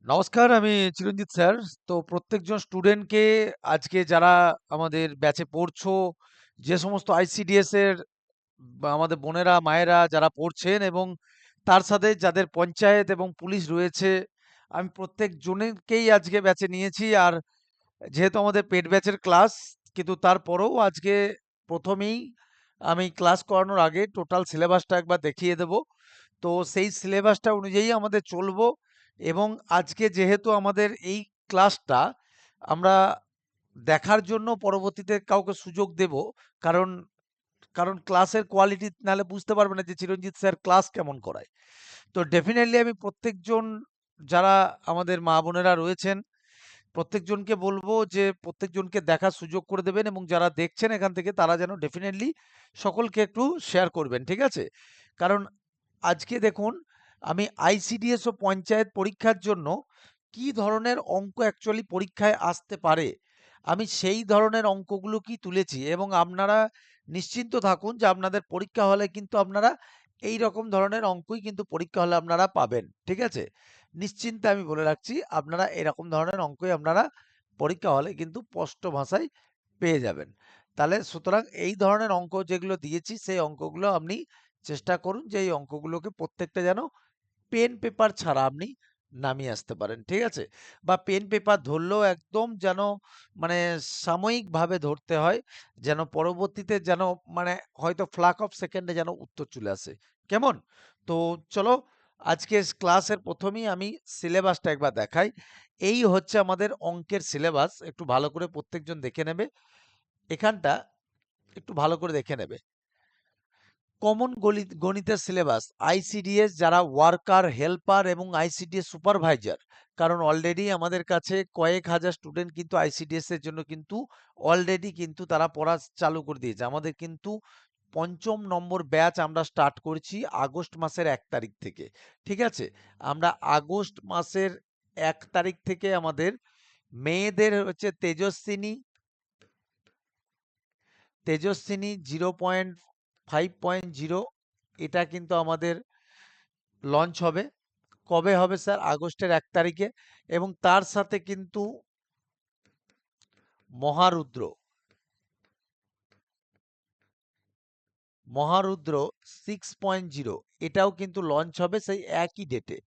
নমস্কার, আমি চিরঞ্জিত স্যার। তো প্রত্যেকজন স্টুডেন্টকে আজকে যারা আমাদের ব্যাচে পড়ছো, যে সমস্ত আইসিডিএস এর বা আমাদের বোনেরা, মায়েরা যারা পড়ছেন এবং তার সাথে যাদের পঞ্চায়েত এবং পুলিশ রয়েছে, আমি প্রত্যেকজনেরকেই আজকে ব্যাচে নিয়েছি। আর যেহেতু আমাদের পেড ব্যাচের ক্লাস, কিন্তু তারপরেও আজকে প্রথমেই আমি ক্লাস করানোর আগে টোটাল সিলেবাসটা একবার দেখিয়ে দেব। তো সেই সিলেবাসটা অনুযায়ী আমাদের চলবো। এবং আজকে যেহেতু আমাদের এই ক্লাসটা আমরা দেখার জন্য পরবর্তীতে কাউকে সুযোগ দেব, কারণ কারণ ক্লাসের কোয়ালিটি নাহলে বুঝতে পারবে না যে চিরঞ্জিত স্যার ক্লাস কেমন করায়। তো ডেফিনেটলি আমি প্রত্যেকজন যারা আমাদের মা বোনেরা রয়েছেন প্রত্যেকজনকে বলবো যে প্রত্যেকজনকে দেখার সুযোগ করে দেবেন, এবং যারা দেখছেন এখান থেকে তারা যেন ডেফিনেটলি সকলকে একটু শেয়ার করবেন, ঠিক আছে? কারণ আজকে দেখুন, আমি আইসিডিএস ও পঞ্চায়েত পরীক্ষার জন্য কি ধরনের অঙ্ক অ্যাকচুয়ালি পরীক্ষায় আসতে পারে, আমি সেই ধরনের অঙ্কগুলো কি তুলেছি। এবং আপনারা নিশ্চিন্ত থাকুন যে আপনাদের পরীক্ষা হলে কিন্তু আপনারা এই রকম ধরনের অঙ্কই কিন্তু পরীক্ষা হলে আপনারা পাবেন, ঠিক আছে? নিশ্চিন্তে আমি বলে রাখছি, আপনারা এরকম ধরনের অঙ্কই আপনারা পরীক্ষা হলে কিন্তু স্পষ্ট ভাষায় পেয়ে যাবেন। তাহলে সুতরাং এই ধরনের অঙ্ক যেগুলো দিয়েছি সেই অঙ্কগুলো আপনি চেষ্টা করুন যে এই অঙ্কগুলোকে প্রত্যেকটা যেন পেন পেপার ছাড়া আপনি নামিয়ে আসতে পারেন, ঠিক আছে? বা পেন পেপার ধরলেও একদম যেন মানে সাময়িকভাবে ধরতে হয়, যেন পরবর্তীতে যেন মানে হয়তো ফ্লাক অফ সেকেন্ডে যেন উত্তর চলে আসে। কেমন? তো চলো, আজকে ক্লাসের প্রথমেই আমি সিলেবাসটা একবার দেখাই। এই হচ্ছে আমাদের অঙ্কের সিলেবাস, একটু ভালো করে প্রত্যেকজন দেখে নেবে। এখানটা একটু ভালো করে দেখে নেবে। কমন গণিতের সিলেবাস, আইসিডিএস যারা ওয়ার্কার, হেল্পার এবং আইসিডিএস সুপারভাইজার, কারণ অলরেডি আমাদের কাছে কয়েক হাজার স্টুডেন্ট কিন্তু আইসিডিএস এর জন্য কিন্তু অলরেডি কিন্তু তারা পড়া চালু করে দিয়েছে। আমাদের কিন্তু পঞ্চম নম্বর ব্যাচ আমরা স্টার্ট করছি আগস্ট মাসের 1 তারিখ থেকে, ঠিক আছে? আমরা আগস্ট মাসের 1 তারিখ থেকে আমাদের মেয়েদের হচ্ছে তেজস্বিনী, তেজস্বিনী 0.5.0, এটা কিন্তু আমাদের লঞ্চ হবে। কবে হবে স্যার? আগস্টের 1 তারিখে। এবং তার সাথে কিন্তু মহারুদ্র, মহারুদ্র 6.0, এটাও কিন্তু লঞ্চ হবে সেই একই ডেটে,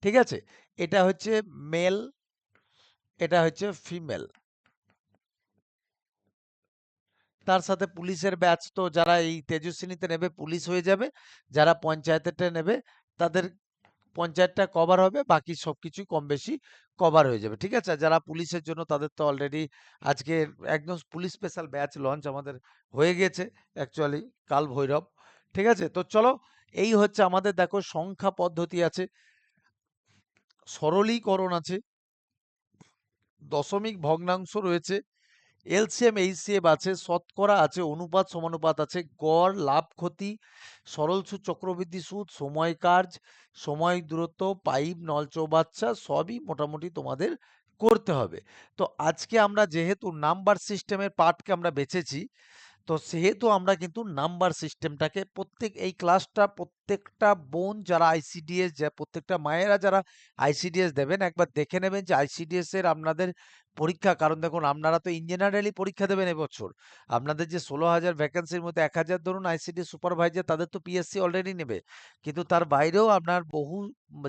ঠিক আছে? এটা হচ্ছে মেল, এটা হচ্ছে ফিমেল। তার সাথে পুলিশের ব্যাচ, তো যারা এই তেজস্বিনীতে নেবে পুলিশ হয়ে যাবে, যারা পঞ্চায়েতেরটা নেবে তাদের পঞ্চায়েতটা কভার হবে, বাকি সবকিছুই কম বেশি কভার হয়ে যাবে, ঠিক আছে? আর যারা পুলিশের জন্য তাদের তো অলরেডি আজকে একদম পুলিশ স্পেশাল ব্যাচ লঞ্চ আমাদের হয়ে গেছে অ্যাকচুয়ালি, কাল ভৈরব, ঠিক আছে? তো চলো, এই হচ্ছে আমাদের, দেখো সংখ্যা পদ্ধতি আছে, সরলীকরণ আছে, দশমিক ভগ্নাংশ রয়েছে, এলসিএম এইচসিএফ আছে, শতকরা আছে, অনুপাত সমানুপাত আছে, গড়, লাভ, ক্ষতি, সরল সুদ, চক্রবৃদ্ধি সুদ, সময় কাজ, সময় দূরত্ব, পাইপ, নল চৌবাচ্চা, সবই মোটামুটি তোমাদের করতে হবে। তো আজকে আমরা যেহেতু নাম্বার সিস্টেমের পার্টকে আমরা বেছেছি, তো সেহেতু আমরা কিন্তু নাম্বার সিস্টেমটাকে এই ক্লাসটা প্রত্যেকটা বোন যারা আইসিডিএস, প্রত্যেকটা মায়েরা যারা আইসিডিএস দেবেন একবার দেখে নেবেন যে আইসিডিএস এর আপনাদের পরীক্ষা, কারণ দেখুন আপনারা তো ইঞ্জিনিয়ারিং পরীক্ষা দেবেন এবছর। আপনাদের যে 16,000 ভ্যাকেন্সির মধ্যে 1,000 ধরুন আইসিডিএস সুপারভাইজার, তাদের তো পিএসসি অলরেডি নেবে, কিন্তু তার বাইরেও আপনার বহু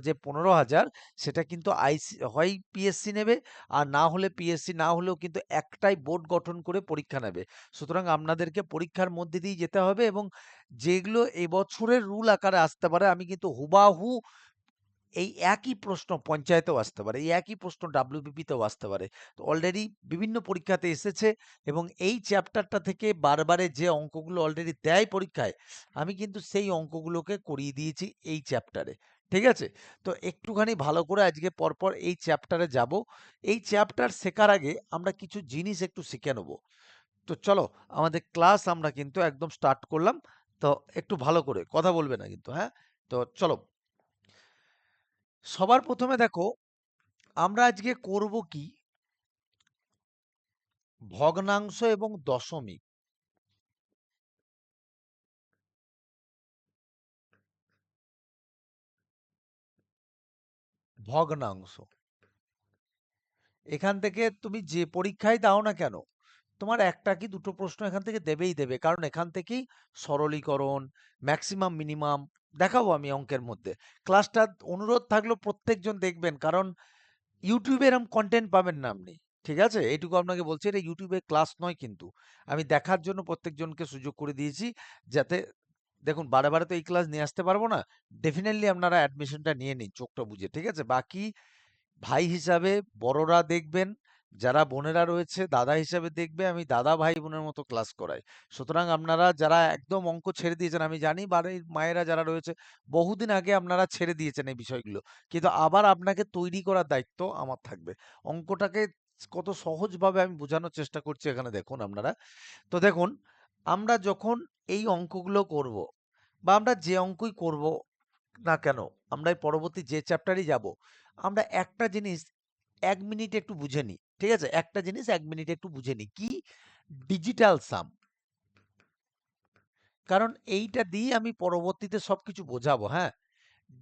যে 15,000, সেটা কিন্তু আইসি হয় পিএসসি নেবে, আর না হলে পিএসসি না হলেও কিন্তু একটাই বোর্ড গঠন করে পরীক্ষা নেবে। সুতরাং আপনাদেরকে পরীক্ষার মধ্যে দিয়ে যেতে হবে, এবং যেগুলো এবছরের রুল আকারে আসতে পারে আমি কিন্তু হুবাহু এই একই প্রশ্ন পঞ্চায়েতেও আসতে পারে, এই একই প্রশ্ন ডাব্লিউবিপিতেও আসতে পারে। তো অলরেডি বিভিন্ন পরীক্ষাতে এসেছে, এবং এই চ্যাপ্টারটা থেকে বারবারে যে অঙ্কগুলো অলরেডি দেয় পরীক্ষায়, আমি কিন্তু সেই অঙ্কগুলোকে করিয়ে দিয়েছি এই চ্যাপ্টারে, ঠিক আছে? তো একটুখানি ভালো করে আজকে পরপর এই চ্যাপ্টারে যাব। এই চ্যাপ্টার শেখার আগে আমরা কিছু জিনিস একটু শিখে নেব। তো চলো, আমাদের ক্লাস আমরা কিন্তু একদম স্টার্ট করলাম। তো একটু ভালো করে কথা বলবে না কিন্তু, হ্যাঁ? তো চলো, সবার প্রথমে দেখো আমরা আজকে করব কি, ভগ্নাংশ এবং দশমিক। ভগ্নাংশ, এখান থেকে তুমি যে পরীক্ষায় দাও না কেন, তোমার একটা কি দুটো প্রশ্ন এখান থেকে দেবেই দেবে, কারণ এখান থেকেই সরলীকরণ, ম্যাক্সিমাম মিনিমাম দেখাবো আমি অঙ্কের মধ্যে। ক্লাসটা অনুরোধ থাকলো প্রত্যেকজন দেখবেন, কারণ ইউটিউবে এরকম কন্টেন্ট পাবেন না আপনি। ঠিক আছে, এইটুকু আপনাকে বলছি, এটা ইউটিউবে ক্লাস নয় কিন্তু, আমি দেখার জন্য প্রত্যেকজনকে সুযোগ করে দিয়েছি, যাতে দেখুন বারে বারে তো এই ক্লাস নিয়ে আসতে পারবো না, ডেফিনেটলি আপনারা অ্যাডমিশনটা নিয়ে নিন চোখটা বুঝে। ঠিক আছে, বাকি ভাই হিসাবে বড়রা দেখবেন, যারা বোনেরা রয়েছে দাদা হিসাবে দেখবে, আমি দাদা ভাই বোনের মতো ক্লাস করাই। সুতরাং আপনারা যারা একদম অঙ্ক ছেড়ে দিয়েছেন, আমি জানি বাড়ির মায়েরা যারা রয়েছে বহুদিন আগে আপনারা ছেড়ে দিয়েছেন এই বিষয়গুলো, কিন্তু আবার আপনাকে তৈরি করার দায়িত্ব আমার থাকবে। অঙ্কটাকে কত সহজভাবে আমি বোঝানোর চেষ্টা করছি এখানে দেখুন আপনারা। তো দেখুন, আমরা যখন এই অঙ্কগুলো করব, বা আমরা যে অঙ্কই করব না কেন, আমরা এই পরবর্তী যে চ্যাপ্টারই যাব, আমরা একটা জিনিস ১ মিনিটে একটু বুঝে নিই। ঠিক আছে? একটা জিনিস ১ মিনিটে একটু বুঝে নিই। কি? ডিজিটাল সাম। কারণ এইটা দিয়ে আমি পরবর্তীতে সবকিছু বোঝাবো, হ্যাঁ?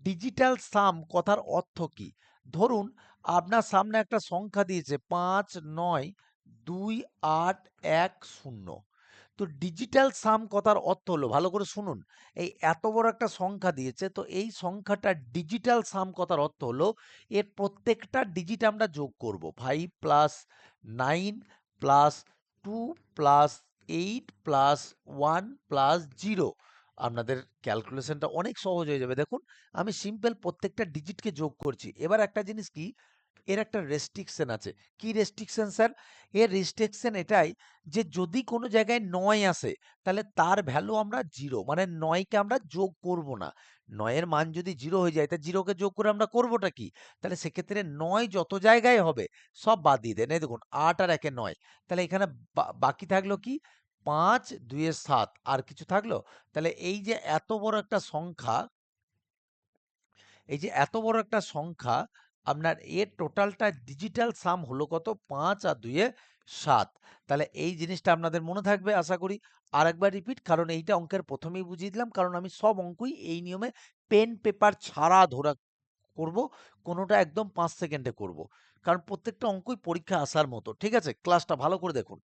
ডিজিটাল সাম কথার অর্থ কি? ধরুন আপনার সামনে একটা সংখ্যা দিয়েছে ৫৯২৮১০। তো ডিজিটাল সাম কথার অর্থ হলো, ভালো করে শুনুন, এই এত বড় একটা সংখ্যা দিয়েছে, তো এই সংখ্যাটা ডিজিটাল সাম কথার অর্থ হলো এর প্রত্যেকটা ডিজিট আমরা যোগ করব। 5 plus 9 plus 2 plus 8 plus 1 plus 0। আপনাদের ক্যালকুলেশনটা অনেক সহজ হয়ে যাবে। দেখুন, আমি সিম্পল প্রত্যেকটা ডিজিটকে যোগ করছি। এবার একটা জিনিস কি, এর একটা রেস্ট্রিকশন আছে। কি রেস্ট্রিকশন স্যার? এর রেস্ট্রিকশন এটাই যে যদি কোনো জায়গায় ৯ আসে, তাহলে তার ভ্যালু আমরা 0, মানে ৯ কে আমরা যোগ করব না। ৯ এর মান যদি 0 হয়ে যায়, তা 0 কে যোগ করে আমরা করবোটা কি? তাহলে সেক্ষেত্রে ৯ যত জায়গায় হবে সব বাদ দিয়ে দেন। এই দেখুন ৮ আর ১ এ ৯। তাহলে এখানে বাকি থাকলো কি? ৫, ২ এ ৭, আর কিছু থাকলো? তাহলে এই যে এত বড় একটা সংখ্যা, এই যে এত বড় একটা সংখ্যা, আপনার এর টোটালটা ডিজিটাল সাম হলো কত? ৫ আর ২ এ ৭। তাহলে এই জিনিসটা আপনাদের মনে থাকবে আশা করি। আরেকবার রিপিট, কারণ এইটা অঙ্কের প্রথমেই বুঝিয়ে দিলাম, কারণ আমি সব অঙ্কই এই নিয়মে পেন পেপার ছাড়া ধরা করব, কোনোটা একদম ৫ সেকেন্ডে করব। কারণ প্রত্যেকটা অঙ্কই পরীক্ষা আসার মতো। ঠিক আছে? ক্লাসটা ভালো করে দেখুন।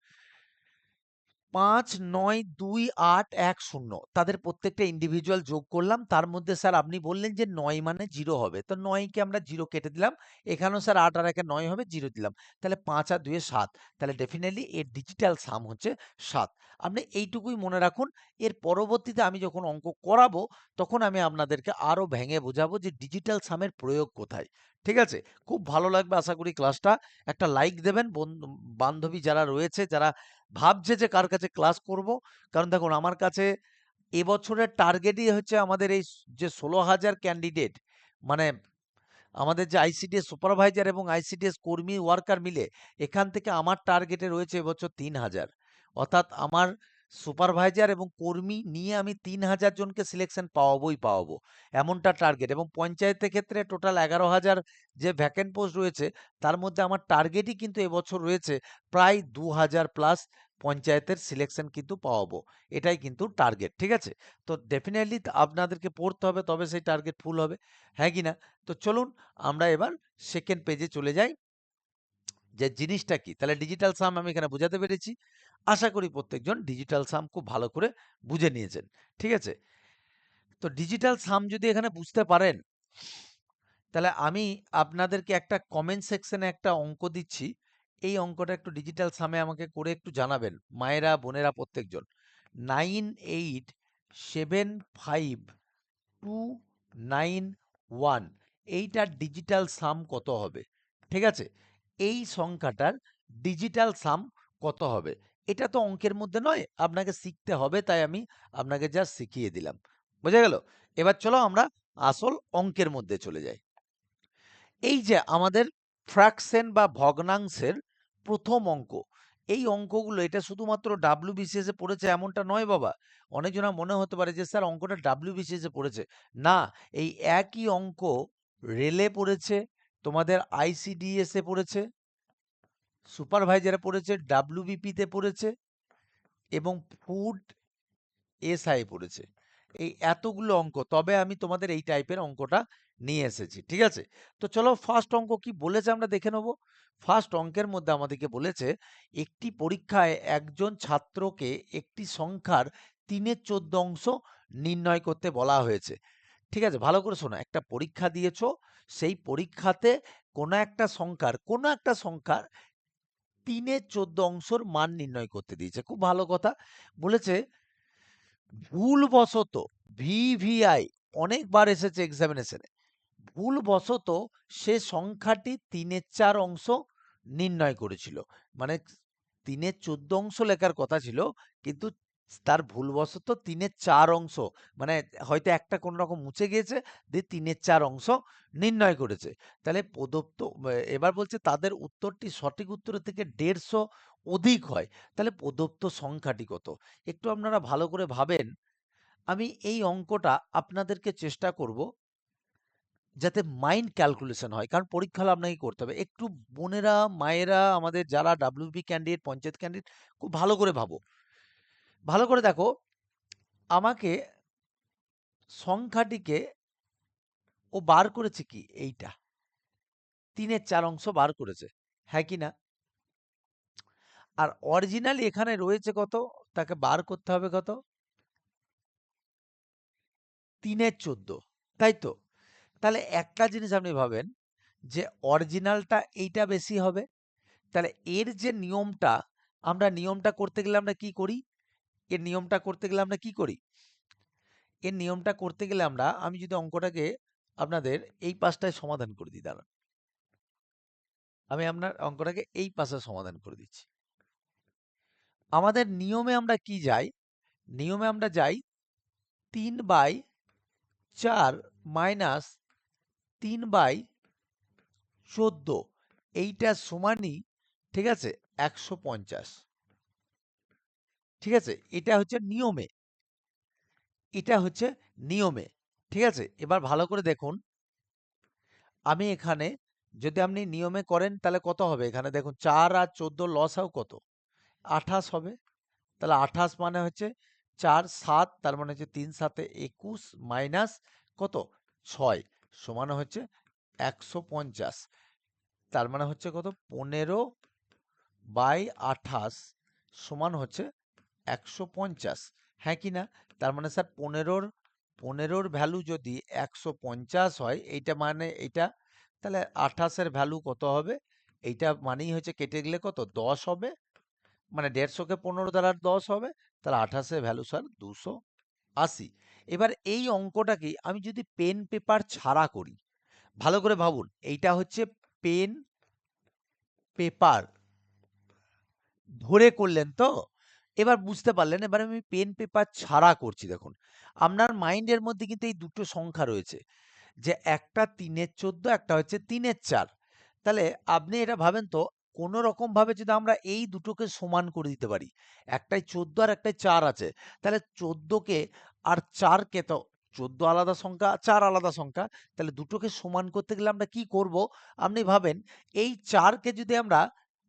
৫, ৯, ২, ৮, ১, ০ তাদের প্রত্যেকটা ইন্ডিভিজুয়াল যোগ করলাম। তার মধ্যে স্যার আপনি বললেন যে ৯ মানে 0 হবে। তো ৯ কে আমরা 0 কেটে দিলাম। এখানেও স্যার ৮ আর ১ এ ৯ হবে, 0 দিলাম। তাহলে ৫ আর ২ এ ৭। তাহলে ডেফিনিটলি এর ডিজিটাল সাম হচ্ছে ৭। আপনি এইটুকুই মনে রাখুন। এর পরবর্তীতে আমি যখন অঙ্ক করাবো, তখন আমি আপনাদেরকে আরো ভেঙে বোঝাবো যে ডিজিটাল সামের প্রয়োগ কোথায়। ঠিক আছে? খুব ভালো লাগবে আশা করি ক্লাসটা। একটা লাইক দেবেন, বন্ধু বান্ধবী যারা রয়েছে, যারা ভাবছে যে কার কাছে ক্লাস করব। কারণ দেখুন আমার কাছে এবছরের টার্গেটই হচ্ছে আমাদের এই যে ১৬,০০০ ক্যান্ডিডেট, মানে আমাদের যে আইসিডিএস সুপারভাইজার এবং আইসিডিএস কর্মী ওয়ার্কার মিলে, এখান থেকে আমার টার্গেটে রয়েছে এবছর ৩,০০০। অর্থাৎ আমার সুপারভাইজার এবং কর্মী নিয়ে আমি ৩,০০০ জনকে সিলেকশন পাওয়াবোই পাওয়াবো, এমনটা টার্গেট। এবং পঞ্চায়েতের ক্ষেত্রে টোটাল ১১,০০০ যে ভ্যাকেন্ট পোস্ট রয়েছে, তার মধ্যে আমার টার্গেটই কিন্তু এবছর রয়েছে প্রায় ২,০০০ প্লাস পঞ্চায়েতের সিলেকশন কিন্তু পাওয়াবো। এটাই কিন্তু টার্গেট। ঠিক আছে? তো ডেফিনেটলি আপনাদেরকে পড়তে হবে, তবে সেই টার্গেট ফুল হবে। হ্যাঁ কি না? তো চলুন আমরা এবার সেকেন্ড পেজে চলে যাই, যে জিনিসটা কি। তাহলে ডিজিটাল সাম আমি এখানে বোঝাতে পেরেছি। আশা করি প্রত্যেকজন ডিজিটাল সাম খুব ভালো করে বুঝে নিয়েছেন। ঠিক আছে? তো ডিজিটাল সাম যদি এখানে বুঝতে পারেন, তাহলে আমি আপনাদেরকে একটা কমেন্ট সেকশনে একটা অঙ্ক দিচ্ছি। এই অঙ্কটা একটু ডিজিটাল সামে আমাকে করে একটু জানাবেন, মায়েরা বোনেরা প্রত্যেকজন। 98752991, এইটার ডিজিটাল সাম কত হবে? ঠিক আছে? এই সংখ্যাটার ডিজিটাল সাম কত হবে? এটা তো অঙ্কের মধ্যে নয়, আপনাকে শিখতে হবে, তাই আমি আপনাকে জাস্ট শিখিয়ে দিলাম। বোঝা গেল? এবার চলো আমরা আসল অঙ্কের মধ্যে চলে যাই। এই যে আমাদের ফ্র্যাকশন বা ভগ্নাংশের প্রথম অঙ্ক, এই অঙ্কগুলো এটা শুধুমাত্র ডাব্লিউবিসিএস এ পড়েছে এমনটা নয় বাবা। অনেকজনা মনে হতে পারে যে স্যার অঙ্কটা ডাব্লিউবিসিএস এ পড়েছে। না, এই একই অঙ্ক রেলে পড়েছে, তোমাদের আইসিডিএস এ পড়েছে, সুপারভাইজারে পড়েছে, ডাব্লিউবিপি তে পড়েছে, এবং ফুড এসআই পড়েছে। এই এতগুলো অঙ্ক, তবে আমি তোমাদের এই টাইপের অঙ্কটা নিয়ে এসেছি, ঠিক আছে? তো চলো ফার্স্ট অঙ্ক কি বলেছে আমরা দেখে নেব। ফার্স্ট অঙ্কের মধ্যে আমাদেরকে বলেছে একটি পরীক্ষায় একজন ছাত্রকে একটি সংখ্যার 3/14 অংশ নির্ণয় করতে বলা হয়েছে। ঠিক আছে, ভালো করে শোনো। একটা পরীক্ষা দিয়েছো, সেই পরীক্ষাতে কোনো একটা সংখ্যার 3/14 অংশর মান নির্ণয় করতে দিয়েছে। খুব ভালো কথা। বলেছে ভুলবশত, ভিভিআই অনেকবার এসেছে এক্সামিনেশনে, ভুলবশত সে সংখ্যাটি 3/4 অংশ নির্ণয় করেছিল। মানে 3/14 অংশ লেখার কথা ছিল, কিন্তু তার ভুলবশত 3/4 অংশ, মানে হয়তো একটা কোনো রকম মুছে গিয়েছে, দিয়ে 3/4 অংশ নির্ণয় করেছে। তাহলে প্রদত্ত এবার বলছে তাদের উত্তরটি সঠিক উত্তরের থেকে 150 অধিক হয়, তাহলে প্রদত্ত সংখ্যাটি কত? একটু আপনারা ভালো করে ভাবেন। আমি এই অঙ্কটা আপনাদেরকে চেষ্টা করব যাতে মাইন্ড ক্যালকুলেশন হয়, কারণ পরীক্ষা হলে আপনাকে করতে হবে। একটু বোনেরা, মায়েরা, আমাদের যারা ডাব্লিউবি ক্যান্ডিডেট, পঞ্চায়েত ক্যান্ডিডেট, খুব ভালো করে ভাবো, ভালো করে দেখো। আমাকে সংখ্যাটিকে ও বার করেছে কি এইটা, 3/4 অংশ বার করেছে, হ্যাঁ কি না? আর অরিজিনালি এখানে রয়েছে কত, তাকে বার করতে হবে কত, 3/14, তাই তো? তাহলে একটা জিনিস আপনি ভাবেন যে অরিজিনালটা এইটা বেশি হবে। তাহলে এর যে নিয়মটা, নিয়মটা করতে গেলে আমরা কি করি? এর নিয়মটা করতে গেলে আমরা কি করি? এর নিয়মটা করতে গেলে আমি যদি অঙ্কটাকে আপনাদের এই পাশটায় সমাধান করে দিই, দাঁড়ান, আমি আপনার অঙ্কটাকে এই পাশে সমাধান করে দিচ্ছি। আমাদের নিয়মে আমরা কি যাই? নিয়মে আমরা যাই 3/4 মাইনাস 3/14, এইটা সমানই, ঠিক আছে, 150। ঠিক আছে, এটা হচ্ছে নিয়মে, এটা হচ্ছে নিয়মে। ঠিক আছে, এবার ভালো করে দেখুন। আমি এখানে, যদি আপনি নিয়মে করেন তাহলে কত হবে? এখানে দেখুন 4 আর 14 লসাও কত? 28 হবে। তাহলে 28 মানে হচ্ছে 4 7, তার মানে হচ্ছে 3 7 21 মাইনাস কত 6 সমান হচ্ছে 150। তার মানে হচ্ছে কত 15/28 সমান হচ্ছে 150, হ্যাঁ কি না? তার মানে স্যার 15-র ভ্যালু যদি 150 হয়, এইটা মানে এইটা, তাহলে 28-এর ভ্যালু কত হবে? এইটা মানেই হচ্ছে কেটে গেলে কত 10 হবে, মানে 150-কে 15 দ্বারা 10 হবে, তাহলে 28-এর ভ্যালু স্যার 280। এবার এই অঙ্কটাকে আমি যদি পেন পেপার ছাড়া করি, ভালো করে ভাবুন, এইটা হচ্ছে পেন পেপার ধরে করলেন তো? এবার বুঝতে পারলেন। এবার আমি পেন পেপার ছাড়া করছি, দেখুন আপনার মাইন্ডের মধ্যে কিন্তু এই দুটো সংখ্যা রয়েছে, যে একটা 3/14, একটা হচ্ছে 3/4। তাহলে আপনি এটা ভাবেন তো, কোনো রকম ভাবে যদি আমরা এই দুটোকে সমান করে দিতে পারি, একটাই 14 আর একটাই 4 আছে, তাহলে 14কে আর 4কে, তো 14 আলাদা সংখ্যা, 4 আলাদা সংখ্যা, তাহলে দুটোকে সমান করতে গেলে আমরা কি করব? আপনি ভাবেন, এই 4কে যদি আমরা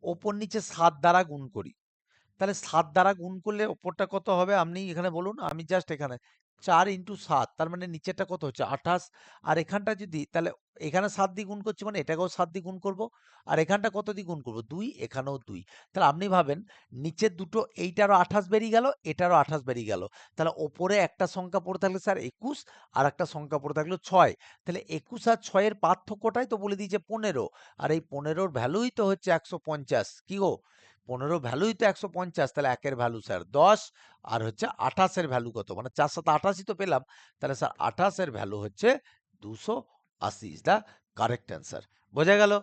ওপর নিচে 7 দ্বারা গুণ করি, তাহলে 7 দ্বারা গুণ করলে ওপরটা কত হবে আপনি এখানে বলুন। আমি জাস্ট এখানে 4 ইন্টু 7, তার মানে নিচেরটা কত হচ্ছে 28। আর এখানটা যদি, তাহলে এখানে 7 দিয়ে গুণ করছি মানে এটাকেও 7 দিয়ে গুণ করব। আর এখানটা কত দিয়ে গুণ করব? 2, এখানেও 2। তাহলে আপনি ভাবেন, নিচের দুটো, এইটারও 28 বেরিয়ে গেল, এটারও 28 বেরিয়ে গেল। তাহলে ওপরে একটা সংখ্যা পড়ে থাকলে স্যার 21, আর একটা সংখ্যা পড়ে থাকলো 6। তাহলে 21 আর 6 এর পার্থক্যটাই তো বলে দিয়েছে 15, আর এই 15-র ভ্যালুই তো হচ্ছে 150। কি গো, 15 ভ্যালুই তো 150, তাহলে একের ভ্যালু স্যার 10, আর হচ্ছে 28-এর ভ্যালু কত? মানে 4 7 28ই তো পেলাম, তাহলে স্যার 28-এর ভ্যালু হচ্ছে 280 ইজ দ্য কারেক্ট অ্যান্সার। বোঝা গেল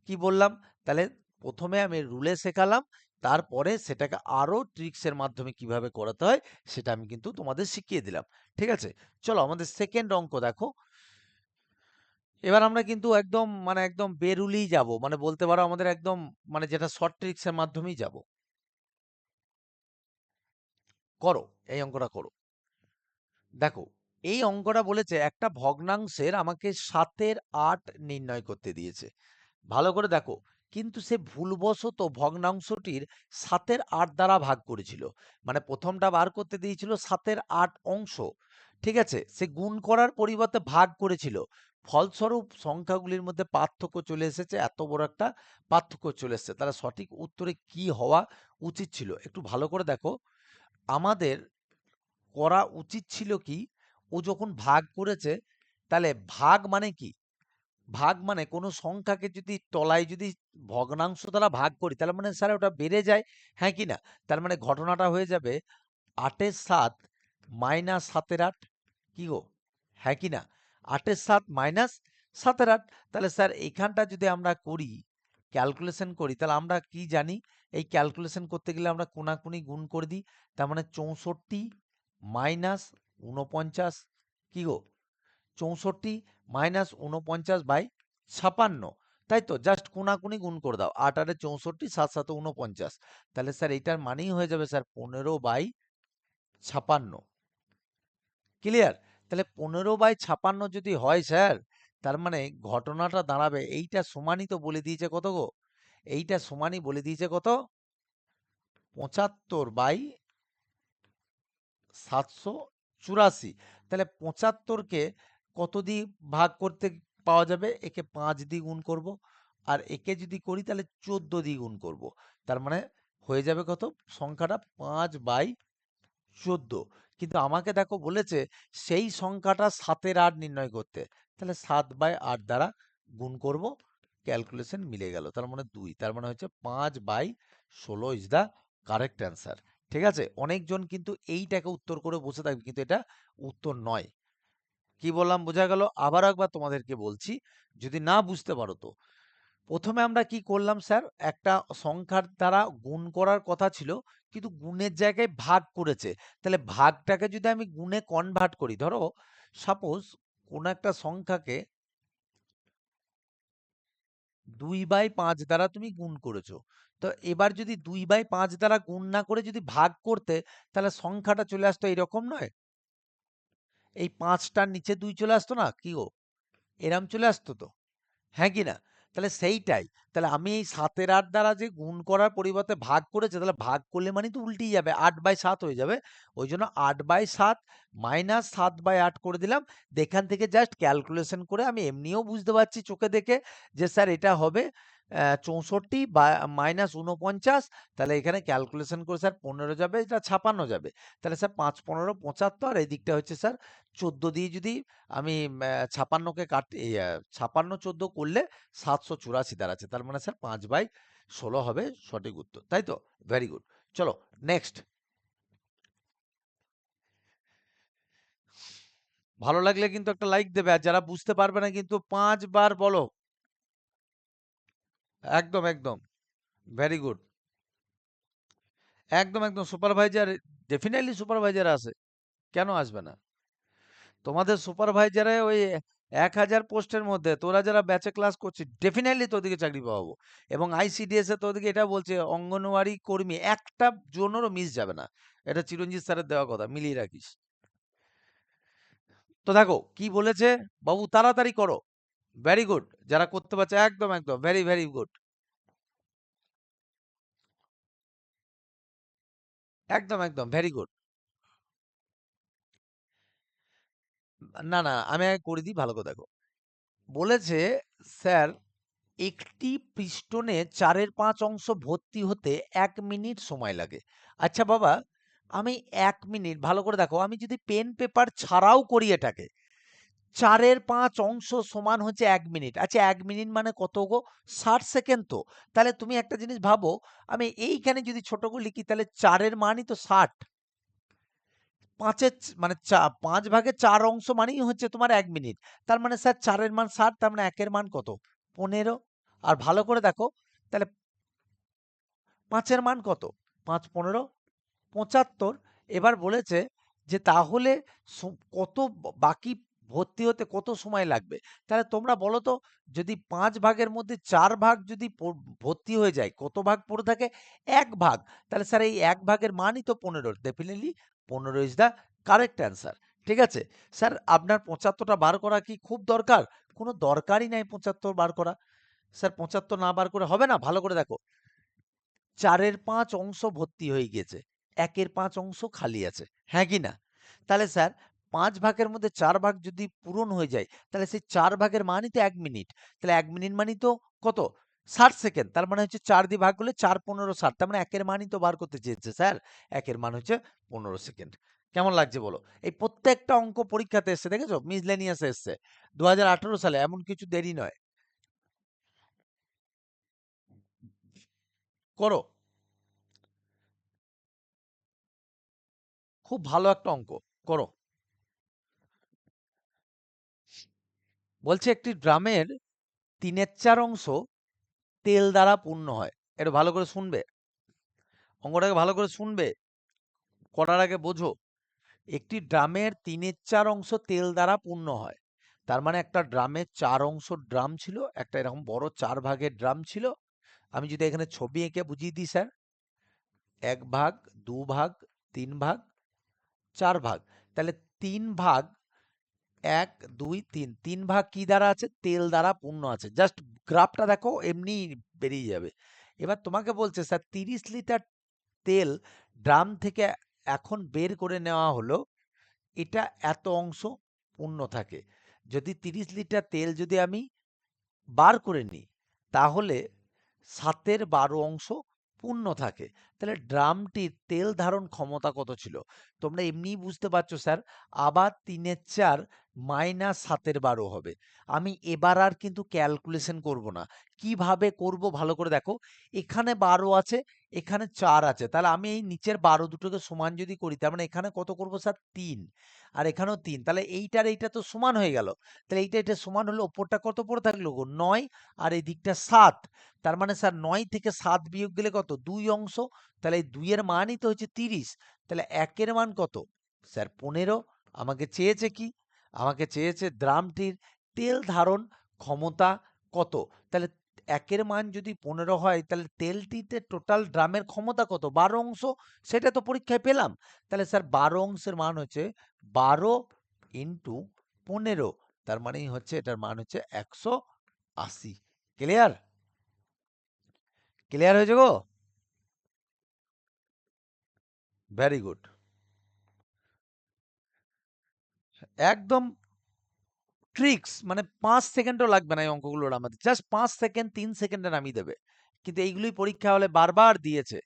কি বললাম? তাহলে প্রথমে আমি রুলে শেখালাম, তারপরে সেটাকে আরো ট্রিক্সের মাধ্যমে কিভাবে করাতে হয় সেটা আমি কিন্তু তোমাদের শিখিয়ে দিলাম। ঠিক আছে, চলো আমাদের সেকেন্ড অঙ্ক দেখো। এবার আমরা কিন্তু একদম, মানে একদম বেরুলেই যাব, মানে বলতে পারো আমাদের একদম, মানে যেটা শর্ট ট্রিক্সের মাধ্যমেই যাব। করো, এই অঙ্কটা করো। দেখো, এই অঙ্কটা বলেছে একটা ভগ্নাংশের আমাকে 7-এর 8 নির্ণয় করতে দিয়েছে। ভালো করে দেখো, কিন্তু সে ভুলবশত ভগ্নাংশটির 7-এর 8 দ্বারা ভাগ করেছিল। মানে প্রথমটা বার করতে দিয়েছিল 7-এর 8 অংশ, ঠিক আছে, সে গুণ করার পরিবর্তে ভাগ করেছিল। ফলস্বরূপ সংখ্যাগুলির মধ্যে পার্থক্য চলে এসেছে, এত বড় একটা পার্থক্য চলে এসেছে। তাহলে সঠিক উত্তরে কি হওয়া উচিত ছিল? একটু ভালো করে দেখো। আমাদের করা উচিত ছিল কি, ও যখন ভাগ করেছে, তাহলে ভাগ মানে কি? ভাগ মানে কোনো সংখ্যাকে যদি তলায় যদি ভগ্নাংশ দ্বারা ভাগ করি, তাহলে মানে স্যার ওটা বেড়ে যায়, হ্যাঁ কি না? তার মানে ঘটনাটা হয়ে যাবে 8-এর 7 মাইনাস 7-এর 8, কি গো, হ্যাঁ কি না? 8-এর 7 মাইনাস 7-এর 8। তাহলে স্যার এইখানটা যদি আমরা করি, ক্যালকুলেশন করি, তাহলে আমরা কি জানি? এই ক্যালকুলেশন করতে গেলে আমরা কোনাকুনি গুণ করে দিই। তার মানে 64 মাইনাস 49, কি গো, 64 মাইনাস 49/56, তাই তো? জাস্ট কোনাকুনি গুণ করে দাও, 8-8-এ 64, 7-7-এ 49। তাহলে স্যার এইটার মানেই হয়ে যাবে স্যার 15/56। ক্লিয়ার? তাহলে 15/56 যদি হয় স্যার, তার মানে ঘটনাটা দাঁড়াবে, এইটা সমানই তো বলে দিয়েছে কত গো? এইটা সমানই বলে দিয়েছে কত? 75/784। তাহলে 75কে কত দিয়ে ভাগ করতে পাওয়া যাবে? একে 5 দিয়ে গুণ করব, আর একে যদি করি তাহলে 14 দিয়ে গুণ করব। তার মানে হয়ে যাবে কত? সংখ্যাটা 5/14। কিন্তু আমাকে দেখো বলেছে সেই সংখ্যাটা 7-এর 8 নির্ণয় করতে। তাহলে 7/8 দ্বারা গুণ করব, ক্যালকুলেশন মিলে গেল, তার মানে 2। তার মানে হচ্ছে 5/16 ইজ দ্য কারেক্ট অ্যান্সার। ঠিক আছে? অনেকজন কিন্তু এইটাকে উত্তর করে বসে থাকবে, কিন্তু এটা উত্তর নয়। কি বললাম বোঝা গেল? আবার একবার তোমাদেরকে বলছি, যদি না বুঝতে পারো তো। প্রথমে আমরা কি করলাম স্যার? একটা সংখ্যার দ্বারা গুণ করার কথা ছিল, কিন্তু গুণের জায়গায় ভাগ করেছে। তাহলে ভাগটাকে যদি আমি গুণে কনভার্ট করি, ধরো সাপোজ কোন একটা সংখ্যাকে 2/5 দ্বারা তুমি গুণ করেছো। তো এবার যদি 2/5 দ্বারা গুণ না করে যদি ভাগ করতে, তাহলে সংখ্যাটা চলে আসতো এরকম নয়? এই 5টার নিচে 2 চলে আসতো না, কি গো? এরম চলে আসতো তো, হ্যাঁ কি না? তাহলে সেইটাই। তাহলে আমি এই 7-এর 8 দ্বারা যে গুণ করার পরিবর্তে ভাগ করেছে, তাহলে ভাগ করলে মানে তো উল্টেই যাবে, 8/7 হয়ে যাবে। ওই জন্য 8/7 মাইনাস 7/8 করে দিলাম। এখান থেকে জাস্ট ক্যালকুলেশন করে আমি এমনিও বুঝতে পারছি চোখে দেখে যে স্যার এটা হবে 64 বা মাইনাস 49। তাহলে এখানে ক্যালকুলেশন করে স্যার 15 যাবে, এটা 56 যাবে। তাহলে স্যার 5-15 75, এই দিকটা হচ্ছে স্যার 14 দিয়ে যদি আমি 56কে 56-14 করলে 784 দাঁড়াচ্ছে। তার মানে স্যার 5/16 হবে সঠিক উত্তর, তাই তো? Very good. চলো নেক্সট। ভালো লাগলে কিন্তু একটা লাইক দেবে, আর যারা বুঝতে পারবে না কিন্তু 5 বার বলো। একদম একদম, ভেরি গুড। একদম একদম, সুপারভাইজার, ডেফিনেটলি সুপারভাইজার আছে, কেন আসবে না? তোমাদের সুপারভাইজারে ওই 1000 পোস্টের মধ্যে তোরা যারা ব্যাচে ক্লাস করছিস, ডেফিনেটলি তোদেরকে চাকরি পাওয়াবো। এবং আইসিডিএস এ তোদেরকে এটা বলছে, অঙ্গনওয়াড়ি কর্মী একটা জনেরও মিস যাবে না। এটা চিরঞ্জিত স্যারের দেওয়া কথা, মিলিয়ে রাখিস। তো দেখো কি বলেছে বাবু, তাড়াতাড়ি করো। ভেরি গুড, যারা করতে পারছে একদম একদম, ভেরি ভেরি গুড। একদম একদম, ভেরি গুড। না না, আমি আগে করে দিই, ভালো করে দেখো। বলেছে স্যার, একটি পিস্টনে 4/5 অংশ ভর্তি হতে 1 মিনিট সময় লাগে। আচ্ছা বাবা, আমি 1 মিনিট, ভালো করে দেখো, আমি যদি পেন পেপার ছাড়াও করি এটাকে, 4/5 অংশ সমান হচ্ছে 1 মিনিট। আচ্ছা 1 মিনিট মানে কত গো? 60 সেকেন্ড তো। তাহলে তুমি একটা জিনিস ভাবো, আমি এইখানে যদি ছোট করে লিখি, তাহলে 4-এর মানই তো 60। 5-এর মানে 5 ভাগে 4 অংশ মানেই হচ্ছে তোমার 1 মিনিট। তার মানে স্যার 4-এর মান 60, তার মানে 1-এর মান কত? 15। আর ভালো করে দেখো, তাহলে 5-এর মান কত? 5-15 75। এবার বলেছে যে তাহলে কত বাকি ভর্তি হতে কত সময় লাগবে? তাহলে তোমরা বলো তো, যদি 5 ভাগের মধ্যে 4 ভাগ যদি ভর্তি হয়ে যায়, কত ভাগ পড়ে থাকে? 1 ভাগ। তাহলে স্যার এই 1 ভাগের মানই তো 15। Definitely 15 is the correct answer. ঠিক আছে? স্যার আপনার 75টা বার করা কি খুব দরকার? কোনো দরকারই নাই 75 বার করা। স্যার 75 না বার করে হবে না? ভালো করে দেখো, 4/5 অংশ ভর্তি হয়ে গিয়েছে, 1/5 অংশ খালি আছে, হ্যাঁ কি না? তাহলে স্যার 5 ভাগের মধ্যে 4 ভাগ যদি পূরণ হয়ে যায়, তাহলে সেই 4 ভাগের মানই তো 1 মিনিট। তাহলে 1 মিনিট মানই তো কত? 60 সেকেন্ড। তার মানে হচ্ছে 4 দিয়ে ভাগ করলে 4 15 60। তার মানে একের মানই তো বার করতে চেয়েছে স্যার। একের মান হচ্ছে 15 সেকেন্ড। কেমন লাগছে বলো? এই প্রত্যেকটা অঙ্ক পরীক্ষাতে এসছে, দেখেছো? মিসলেনিয়াসে এসছে 2018 সালে, এমন কিছু দেরি নয়। করো। খুব ভালো একটা অঙ্ক। করো। বলছে একটি ড্রামের 3/4 অংশ তেল দ্বারা পূর্ণ হয়। একটু ভালো করে শুনবে, অঙ্কটাকে ভালো করে শুনবে, করার আগে বোঝো। একটি ড্রামের 3/4 অংশ তেল দ্বারা পূর্ণ হয়। তার মানে একটা ড্রামে 4 অংশ ড্রাম ছিল, একটা এরকম বড় 4 ভাগের ড্রাম ছিল। আমি যদি এখানে ছবি এঁকে বুঝিয়ে দিই স্যার, 1 ভাগ, 2 ভাগ, 3 ভাগ, 4 ভাগ। তাহলে 3 ভাগ, 1 2 3, 3 ভাগ কি দ্বারা আছে? তেল দ্বারা পূর্ণ আছে। জাস্ট গ্রাফটা দেখো, এমনি বেরিয়ে যাবে। এবার তোমাকে বলছে স্যার 30 লিটার তেল ড্রাম থেকে এখন বের করে নেওয়া হলো, এটা এত অংশ পূর্ণ থাকে। যদি 30 লিটার তেল যদি আমি বার করে নিই, তাহলে 7-এর 12 অংশ পূর্ণ থাকে। তাহলে ড্রামটির তেল ধারণ ক্ষমতা কত ছিল? তোমরা এমনিই বুঝতে পারছো স্যার। আবার 3/4 মাইনাস 7-এর 12 হবে। আমি এবার আর কিন্তু ক্যালকুলেশন করব না। কিভাবে করব ভালো করে দেখো। এখানে 12 আছে, এখানে 4 আছে। তাহলে আমি এই নিচের 12 দুটোকে সমান যদি করি, তার মানে এখানে কত করব স্যার? 3। আর এখানেও 3। তাহলে এইটার এইটা তো সমান হয়ে গেল। তাহলে এইটা এটা সমান হলো, ওপরটা কত পড়ে থাকলো গো? 9। আর এই দিকটা 7। তার মানে স্যার 9 থেকে 7 বিয়োগ দিলে কত? 2 অংশ। তাহলে এই 2 এর মানই তো হচ্ছে 30। তাহলে 1 এর মান কত? স্যার 15। আমাকে চেয়েছে কি? আমাকে চেয়েছে ড্রামটির তেল ধারণ ক্ষমতা কত। তাহলে 1 এর মান যদি 15 হয়, তাহলে তেলটিতে টোটাল ড্রামের ক্ষমতা কত? 12 অংশ। সেটা তো পরীক্ষায় পেলাম। তাহলে স্যার 12 অংশের মান হচ্ছে 12 ইন্টু 15। তার মানেই হচ্ছে এটার মান হচ্ছে 180। ক্লিয়ার? ক্লিয়ার হয়েছে গো? Very good. একদম ট্রিক্স, মানে 5 সেকেন্ডও লাগবে না এই অঙ্কগুলোর আমাদের। জাস্ট 5 সেকেন্ড, 3 সেকেন্ডে নামিয়ে দেবে। কিন্তু এইগুলোই পরীক্ষা হলে বারবার দিয়েছে।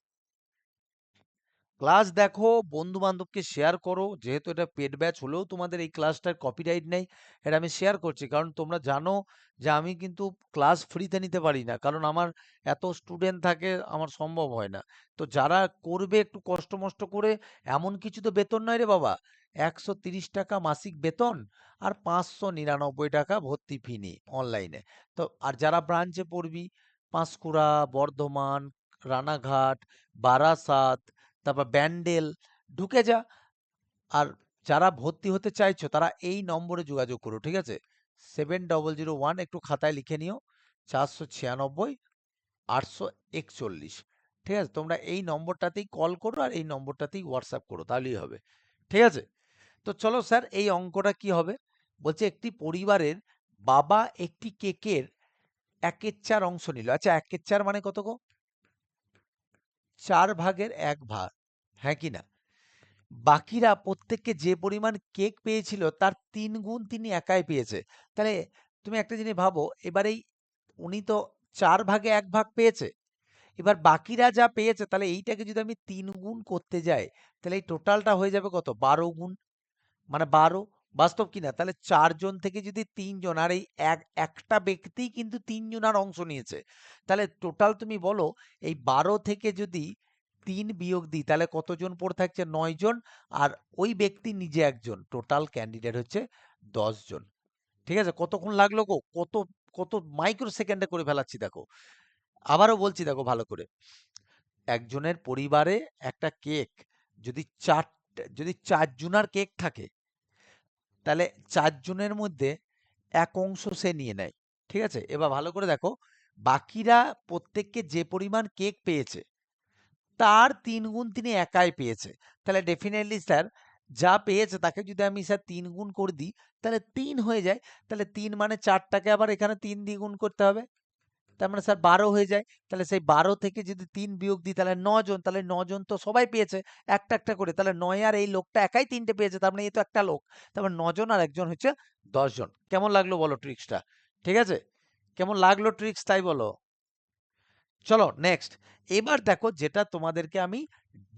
ক্লাস দেখো, বন্ধু বান্ধবকে শেয়ার করো। যেহেতু এটা পেড ব্যাচ হলেও তোমাদের এই ক্লাসটার কপিরাইট নেই, এটা আমি শেয়ার করছি। কারণ তোমরা জানো যে আমি কিন্তু ক্লাস ফ্রিতে নিতে পারি না, কারণ আমার এত স্টুডেন্ট থাকে, আমার সম্ভব হয় না। তো যারা করবে একটু কষ্ট মষ্ট করে, এমন কিছু তো বেতন নয় রে বাবা। 130 টাকা মাসিক বেতন, আর 599 টাকা ভর্তি ফি নি অনলাইনে। তো আর যারা ব্রাঞ্চে পড়বি, পাঁশকুড়া, বর্ধমান, রানাঘাট, বারাসাত, তারপর ব্যান্ডেল, ঢুকে যা। আর যারা ভর্তি হতে চাইছো, তারা এই নম্বরে যোগাযোগ করো, ঠিক আছে? 7001, একটু খাতায় লিখে নিও, 496 841। ঠিক আছে? তোমরা এই নম্বরটাতেই কল করো, আর এই নম্বরটাতেই হোয়াটসঅ্যাপ করো, তাহলেই হবে। ঠিক আছে? তো চলো স্যার, এই অঙ্কটা কি হবে? বলছে একটি পরিবারের বাবা একটি কেকের 1/4 অংশ নিল। আচ্ছা, 1/4 মানে কত গো? 4/1 ভাগ, হ্যাঁ কি না? বাকিরা প্রত্যেককে যে পরিমাণ কেক পেয়েছিল, তার 3 গুণ তিনি একাই পেয়েছে। তাহলে তুমি একটা জিনিস ভাবো, এবার এই উনি তো 4/1 ভাগ পেয়েছে। এবার বাকিরা যা পেয়েছে, তাহলে এইটাকে যদি আমি 3 গুণ করতে যাই, তাহলে এই টোটালটা হয়ে যাবে কত? 12 গুণ, মানে 12। বাস্তব কিনা? তাহলে 4 জন থেকে যদি 3 জন, আর এই একটা ব্যক্তিই কিন্তু 3 জনার অংশ নিয়েছে, তাহলে টোটাল তুমি বলো, এই 12 থেকে যদি 3 বিয়োগ দিই, তাহলে কতজন পড়ে থাকছে? 9 জন। আর ওই ব্যক্তি নিজে একজন। টোটাল ক্যান্ডিডেট হচ্ছে 10 জন। ঠিক আছে? কতক্ষণ লাগলো গো? কত কত মাইক্রো সেকেন্ডে করে ফেলাচ্ছি দেখো। আবারও বলছি দেখো ভালো করে। একজনের পরিবারে একটা কেক, যদি 4 জনার কেক থাকে, তাহলে 4 জনের মধ্যে 1 অংশ সে নিয়ে নেয়। ঠিক আছে? এবার ভালো করে দেখো, বাকিরা প্রত্যেককে যে পরিমাণ কেক পেয়েছে, তার 3 গুণ তিনি একাই পেয়েছে। তাহলে ডেফিনেটলি স্যার, যা পেয়েছে তাকে যদি আমি স্যার 3 গুণ করে দিই, তাহলে 3 হয়ে যায়। তাহলে 3 মানে 4টাকে আবার এখানে 3 দিয়ে গুণ করতে হবে। তার মানে স্যার 12 হয়ে যায়। তাহলে সেই 12 থেকে যদি 3 বিয়োগ দিই তাহলে 9 জন, তাহলে 9 জন তো সবাই পেয়েছে একটা একটা করে, তাহলে 9 আর এই লোকটা একাই 3টে পেয়েছে, তার মানে এ তো একটা লোক, তারপর 9 জন আর একজন হচ্ছে 10 জন। কেমন লাগলো বলো ট্রিক্সটা? ঠিক আছে, কেমন লাগলো ট্রিক্স তাই বলো। চলো নেক্সট। এবার দেখো যেটা তোমাদেরকে আমি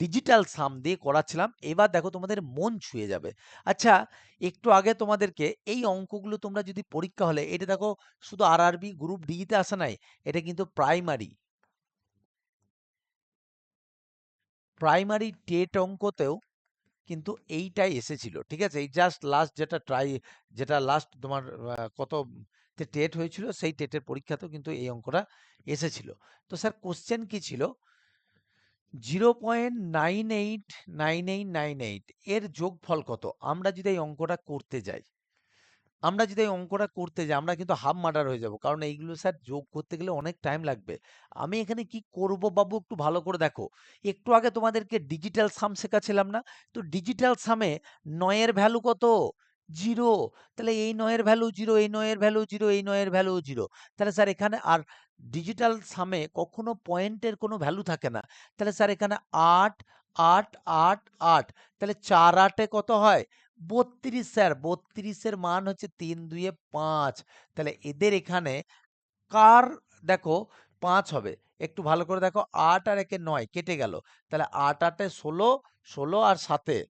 ডিজিটাল সাম দিয়ে করাচ্ছিলাম, এবার দেখো তোমাদের মন ছুঁয়ে যাবে। আচ্ছা, একটু আগে তোমাদেরকে এই অঙ্কগুলো তোমরা যদি পরীক্ষা হলে, এটা দেখো শুধু আরআরবি গ্রুপ ডি তে আসা নাই, এটা কিন্তু প্রাইমারি প্রাইমারি টেট অঙ্কতেও কিন্তু এইটাই এসেছিল। ঠিক আছে, এই জাস্ট লাস্ট যেটা লাস্ট তোমার কত টেট হয়েছিল, সেই টেটের পরীক্ষাতেও কিন্তু এই অঙ্কটা এসেছিল। তো স্যার কোশ্চেন কি ছিল, 0.989898 এর যোগফল কত? আমরা যদি এই অঙ্কটা করতে যাই, আমরা কিন্তু হাফ মার্ডার হয়ে যাব, কারণ এইগুলো স্যার যোগ করতে গেলে অনেক টাইম লাগবে। আমি এখানে কি করব বাবু, একটু ভালো করে দেখো। একটু আগে তোমাদেরকে ডিজিটাল সাম শেখাচ্ছিলাম না? তো ডিজিটাল সামে 9 এর ভ্যালু কত? 0। তাহলে এই 9 এর ভ্যালু 0, এই 9 এর ভ্যালু 0, এই 9 এর ভ্যালু 0। তাহলে স্যার এখানে আর ডিজিটাল সামে কখনো পয়েন্টের কোনো ভ্যালু থাকে না। তাহলে স্যার এখানে 8 8 8 8, তাহলে 4 8 এ কত হয়? 32। স্যার 32 এর মান হচ্ছে 3 2 এ 5। তাহলে এদের এখানে কার, দেখো 5 হবে। একটু ভালো করে দেখো, 8 আর 1 এ 9 কেটে গেল। তাহলে 8 8 এ 16, 16 আর 7 এ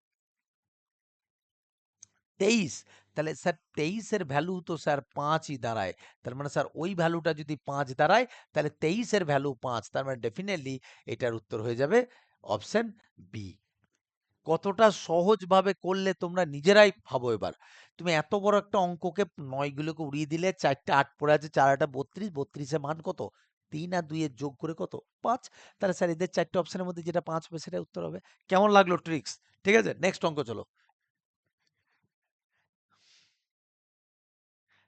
23। তাহলে স্যার 23 এর ভ্যালু তো স্যার 5 ই দাঁড়ায়। তার মানে স্যার ওই ভ্যালুটা যদি 5 দাঁড়ায়, তাহলে 23 এর ভ্যালু 5। তার মানে ডেফিনেটলি এটার উত্তর হয়ে যাবে অপশন বি। কতটা সহজভাবে করলে তোমরা নিজেরাই ভাবো এবার। তুমি এত বড় একটা অঙ্ককে 9 গুলোকে উড়িয়ে দিলে, 4টে 8 পড়ে আছে, 4 8 32, 32 এর মান কত? 3 আর 2 এর যোগ করে কত? 5। তাহলে স্যার এদের 4টে অপশনের মধ্যে যেটা 5 হবে সেটাই উত্তর হবে। কেমন লাগলো ট্রিক্স? ঠিক আছে, নেক্সট অঙ্ক চলো।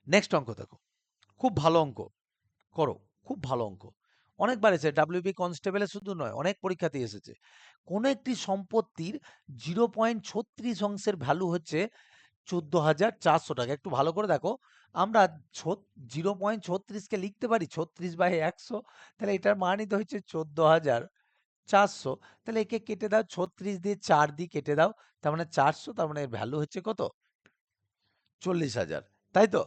নেক্সট অঙ্ক দেখো, খুব ভালো অঙ্ক, করো, খুব ভালো অঙ্ক। অনেকবার এসেছে, ডাব্লিউবি কনস্টেবলে শুধু নয়, অনেক পরীক্ষাতেই এসেছে। কোন একটি সম্পত্তির 0.36 অংশের ভ্যালু হচ্ছে 14,400 টাকা। একটু ভালো করে দেখো, আমরা 0.36 কে লিখতে পারি 36/100, তাহলে এটার মানই তো হচ্ছে 14,400। তাহলে একে কেটে দাও, 36 দিয়ে 4 দিয়ে কেটে দাও, তার মানে 400, তার মানে এর ভ্যালু হচ্ছে কত? 40,000, তাই তো?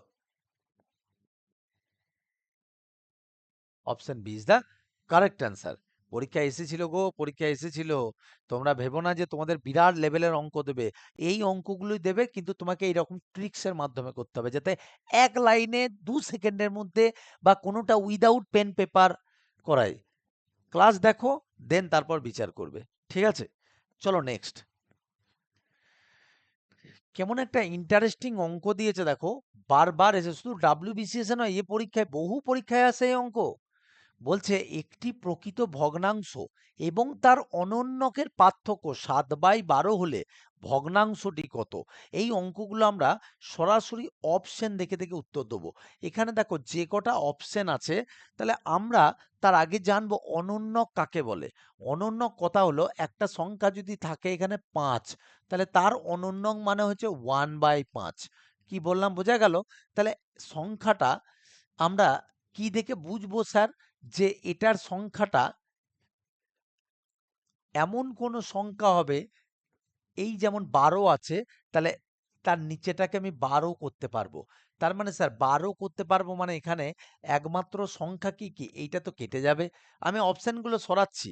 Option B is the correct answer. পরীক্ষা এসেছিল গো, পরীক্ষা এসেছিল। তোমরা ভেবো না যে তোমাদের বিরাট লেভেলের অঙ্ক দেবে। এই অঙ্কগুলোই দেবে, কিন্তু তোমাকে এইরকম ট্রিক্স এর মাধ্যমে করতে হবে, যাতে এক লাইনে 2 সেকেন্ডের মধ্যে, বা কোনোটা উইদাউট পেন পেপার করাই। ক্লাস দেখো, দেন তারপর বিচার করবে। ঠিক আছে, চলো নেক্সট। কেমন একটা ইন্টারেস্টিং অঙ্ক দিয়েছে দেখো, বারবার এসে, শুধু ডাব্লিউবিসিএস এ নয়, এ পরীক্ষায়, বহু পরীক্ষায় আসে এই অঙ্ক। বলছে একটি প্রকৃত ভগ্নাংশ এবং তার অনন্যকের পার্থক্য 7/12 হলে ভগ্নাংশটি কত? এই অঙ্কগুলো আমরা সরাসরি অপশন দেখে দেখে উত্তর দেবো। এখানে দেখো যে কটা অপশন আছে, তাহলে আমরা তার আগে জানবো অনন্যক কাকে বলে। অনন্যক কথা হলো, একটা সংখ্যা যদি থাকে এখানে 5, তাহলে তার অনন্যক মানে হচ্ছে 1/5। কি বললাম, বোঝা গেল? তাহলে সংখ্যাটা আমরা কি দেখে বুঝবো স্যার যে এটার সংখ্যাটা এমন কোন সংখ্যা হবে, এই যেমন 12 আছে, তাহলে তার নিচেটাকে আমি 12 করতে পারবো। তার মানে স্যার 12 করতে পারবো মানে এখানে একমাত্র সংখ্যা কি কি? এইটা তো কেটে যাবে। আমি অপশনগুলো সরাচ্ছি।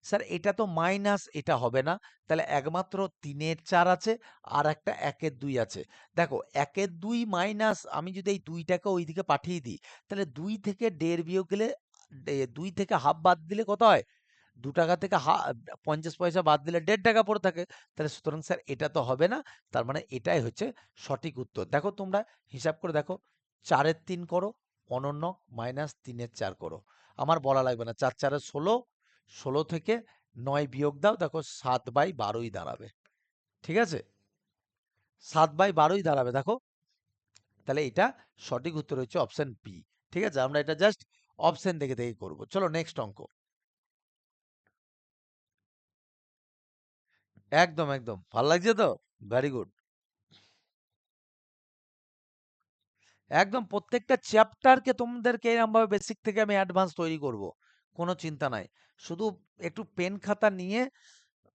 স্যার এটা তো মাইনাস, এটা হবে না। তাহলে একমাত্র 3 এর 4 আছে, আর একটা 1 এর 2 আছে। দেখো 1 এর 2 মাইনাস, আমি যদি এই 2 টাকে ওইদিকে পাঠিয়ে দিই, তাহলে 2 থেকে 1.5 বিয়োগ গেলে, 2 থেকে হাফ বাদ দিলে কত হয়? 2 টাকা থেকে 50 পয়সা বাদ দিলে 1.5 টাকা পড়ে থাকে। তাহলে সুতরাং স্যার এটা তো হবে না। তার মানে এটাই হচ্ছে সঠিক উত্তর। দেখো তোমরা হিসাব করে দেখো, 4 এর 3 করো, অনন্য মাইনাস 3 এর 4 করো। আমার বলা লাগবে না, 4 4 এর 16, 16 থেকে 9 বিয়োগ দাও, দেখো 7/12ই দাঁড়াবে। ঠিক আছে? 7/12ই দাঁড়াবে দেখো। তাহলে এটা সঠিক উত্তর হচ্ছে অপশন বি। ঠিক আছে? আমরা এটা জাস্ট অপশন দেখে দেখে করব। চলো নেক্সট অঙ্ক। একদম, একদম। ভাল লাগছে তো? Very good. একদম প্রত্যেকটা চ্যাপ্টারকে তোমাদেরকে এরকম ভাবে বেসিক থেকে আমি অ্যাডভান্স তৈরি করব, কোনো চিন্তা নাই। শুধু একটু পেন খাতা নিয়ে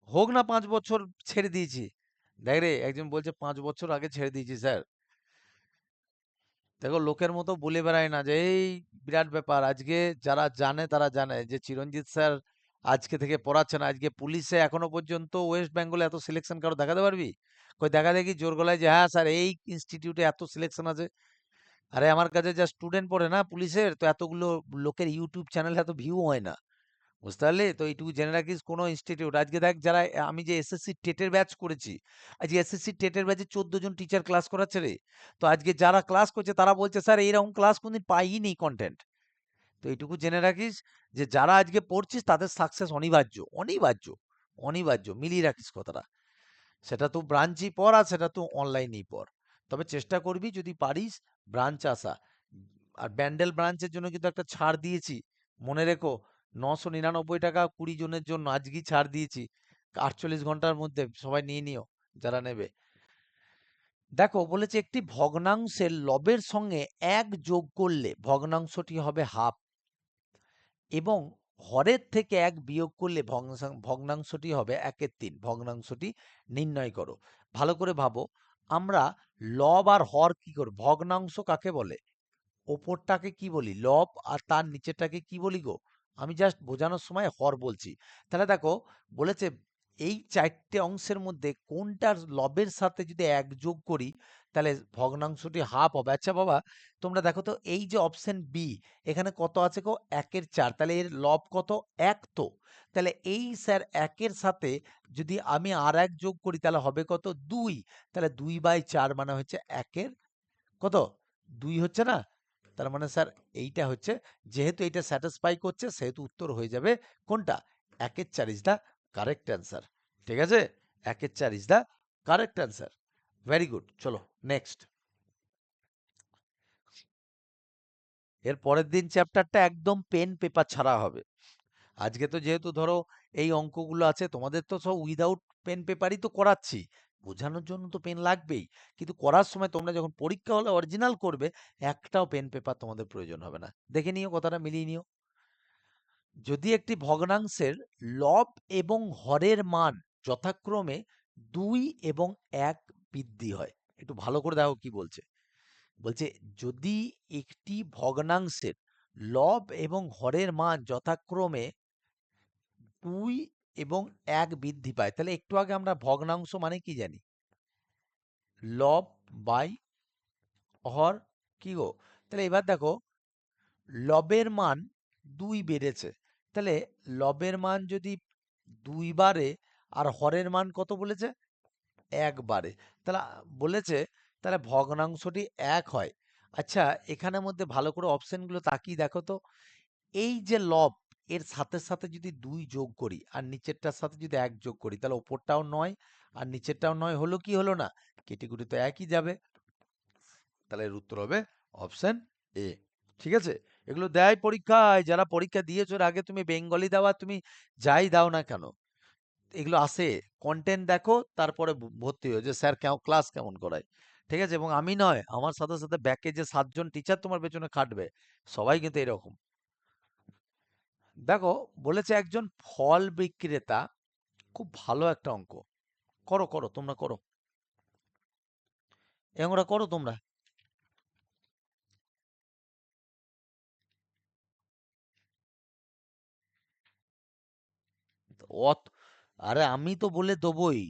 হোক না 5 বছর ছেড়ে দিয়েছি। দেখ রে, একজন বলছে 5 বছর আগে ছেড়ে দিয়েছি স্যার। দেখো, লোকের মতো বলে বেড়ায় না যে এই বিরাট ব্যাপার। আজকে যারা জানে তারা জানে যে চিরঞ্জিত স্যার আজকে থেকে পড়াচ্ছেন। আজকে পুলিশে এখনো পর্যন্ত ওয়েস্ট বেঙ্গলে এত সিলেকশন কারো দেখাতে পারবি? কই দেখা দেখি জোর গলায় যে হ্যাঁ স্যার এই ইনস্টিটিউটে এত সিলেকশন আছে। আরে আমার কাছে যা স্টুডেন্ট পড়ে না পুলিশের, তো এতগুলো লোকের ইউটিউব চ্যানেলে এত ভিউ হয় না। বুঝতে পারলি তো? এইটুকু জেনে রাখিস, কোনো ইনস্টিটিউট আজকে দেখ যারা আমি যে এসএসসি টেটের ব্যাচ করেছি, আজকে এসএসসি টেটের ব্যাচে 14 জন টিচার ক্লাস করাচ্ছে রে। তো আজকে যারা ক্লাস করছে তারা বলছে স্যার এইরকম ক্লাস কোনদিন পাইনি কন্টেন্ট। তো এইটুকু জেনে রাখিস যে যারা আজকে পড়ছিস তাদের সাকসেস অনিবার্য, অনিবার্য, অনিবার্য। মিলিয়ে রাখিস কথাটা। সেটা তো ব্রাঞ্চই পড় আর সেটা তো অনলাইনেই পড়। তবে চেষ্টা করবি যদি পারিস ব্রাঞ্চ আসা। আর ব্যান্ডেল ব্রাঞ্চের জন্য কিন্তু একটা ছাড় দিয়েছি, মনে রেখো। 999 টাকা 20 জনের জন্য আজকেই ছাড় দিয়েছি। 48 ঘন্টার মধ্যে সবাই নিয়ে নিও যারা নেবে। দেখো বলেছে একটি ভগ্নাংশের লবের সঙ্গে 1 যোগ করলে ভগ্নাংশটি হবে হাফ, এবং হরের থেকে 1 বিয়োগ করলে ভগ্নাংশটি হবে 1/3। ভগ্নাংশটি নির্ণয় করো। ভালো করে ভাবো, আমরা লব আর হর কি করব? ভগ্নাংশ কাকে বলে? ওপরটাকে কি বলি? লব। আর তার নিচেরটাকে কি বলি গো? আমি জাস্ট বোঝানোর সময় হর বলছি। তাহলে দেখো, বলেছে এই 4টে অংশের মধ্যে কোনটার লবের সাথে যদি 1 যোগ করি তাহলে ভগ্নাংশটি হাফ হবে। আচ্ছা বাবা, তোমরা দেখো তো এই যে অপশন বি, এখানে কত আছে গো? 1/4। তাহলে এর লব কত? 1 তো। তাহলে এই স্যার 1-এর সাথে যদি আমি আর 1 যোগ করি তাহলে হবে কত? 2। তাহলে 2/4 মানে হচ্ছে 1-এর কত? 2 হচ্ছে না? তার মানে স্যার এইটা হচ্ছে, যেহেতু এইটা স্যাটিসফাই করছে সেহেতু উত্তর হয়ে যাবে কোনটা? 1/4 ইজ দ্য কারেক্ট অ্যান্সার। ঠিক আছে? 1/4 is the correct answer. Very good. চলো নেক্সট। এর পরের দিন চ্যাপ্টারটা একদম পেন পেপার ছাড়া হবে। আজকে তো যেহেতু ধরো এই অঙ্কগুলো আছে, তোমাদের তো সব উইদাউট পেন পেপারই তো করাচ্ছি। বোঝানোর জন্য তো পেন লাগবেই, কিন্তু করার সময় তোমরা যখন পরীক্ষা হলে অরিজিনাল করবে, একটাও পেন পেপার তোমাদের প্রয়োজন হবে না। দেখে নিও, কথাটা মিলিয়ে নিও। যদি একটি ভগ্নাংশের লব এবং হরের মান যথাক্রমে 2 এবং 1 বৃদ্ধি হয়। একটু ভালো করে দেখো কি বলছে। বলছে যদি একটি ভগ্নাংশের লব এবং হরের মান যথাক্রমে 2 এবং 1 বৃদ্ধি পায়, তাহলে একটু আগে আমরা ভগ্নাংশ মানে কি জানি? লব বাই হর। কি গো? তাহলে এবার দেখো, লবের মান 2 বেড়েছে। তাহলে লবের মান যদি 2 বাড়ে আর হরের মান কত বলেছে? 1 বাড়ে। তাহলে বলেছে তাহলে ভগ্নাংশটি 1 হয়। আচ্ছা, এখানের মধ্যে ভালো করে অপশনগুলো তাকিয়ে দেখো তো। এই যে লব, এর সাথে সাথে যদি 2 যোগ করি আর নিচেরটার সাথে যদি 1 যোগ করি তাহলে ওপরটাও 9 আর নিচেরটাও 9, হলো কি হলো না? কেটেকুটি তো একই যাবে। তাহলে এর উত্তর হবে অপশন এ। ঠিক আছে? এগুলো দেয় পরীক্ষায়। যারা পরীক্ষা দিয়েছো এর আগে, তুমি বেঙ্গলি দাও আর তুমি যাই দাও না কেন, এগুলো আসে। কন্টেন্ট দেখো, তারপরে ভর্তি হয়ে যে স্যার ক্লাস কেমন করায়। ঠিক আছে? এবং আমি নয়, আমার সাথে সাথে ব্যাকে যে 7 জন টিচার তোমার পেছনে খাটবে, সবাই কিন্তু এরকম। দেখো বলেছে একজন ফল বিক্রেতা, খুব ভালো একটা অঙ্ক। করো করো, তোমরা করো, এই অঙ্কটা করো তোমরা। অত আরে আমি তো বলে দেবই।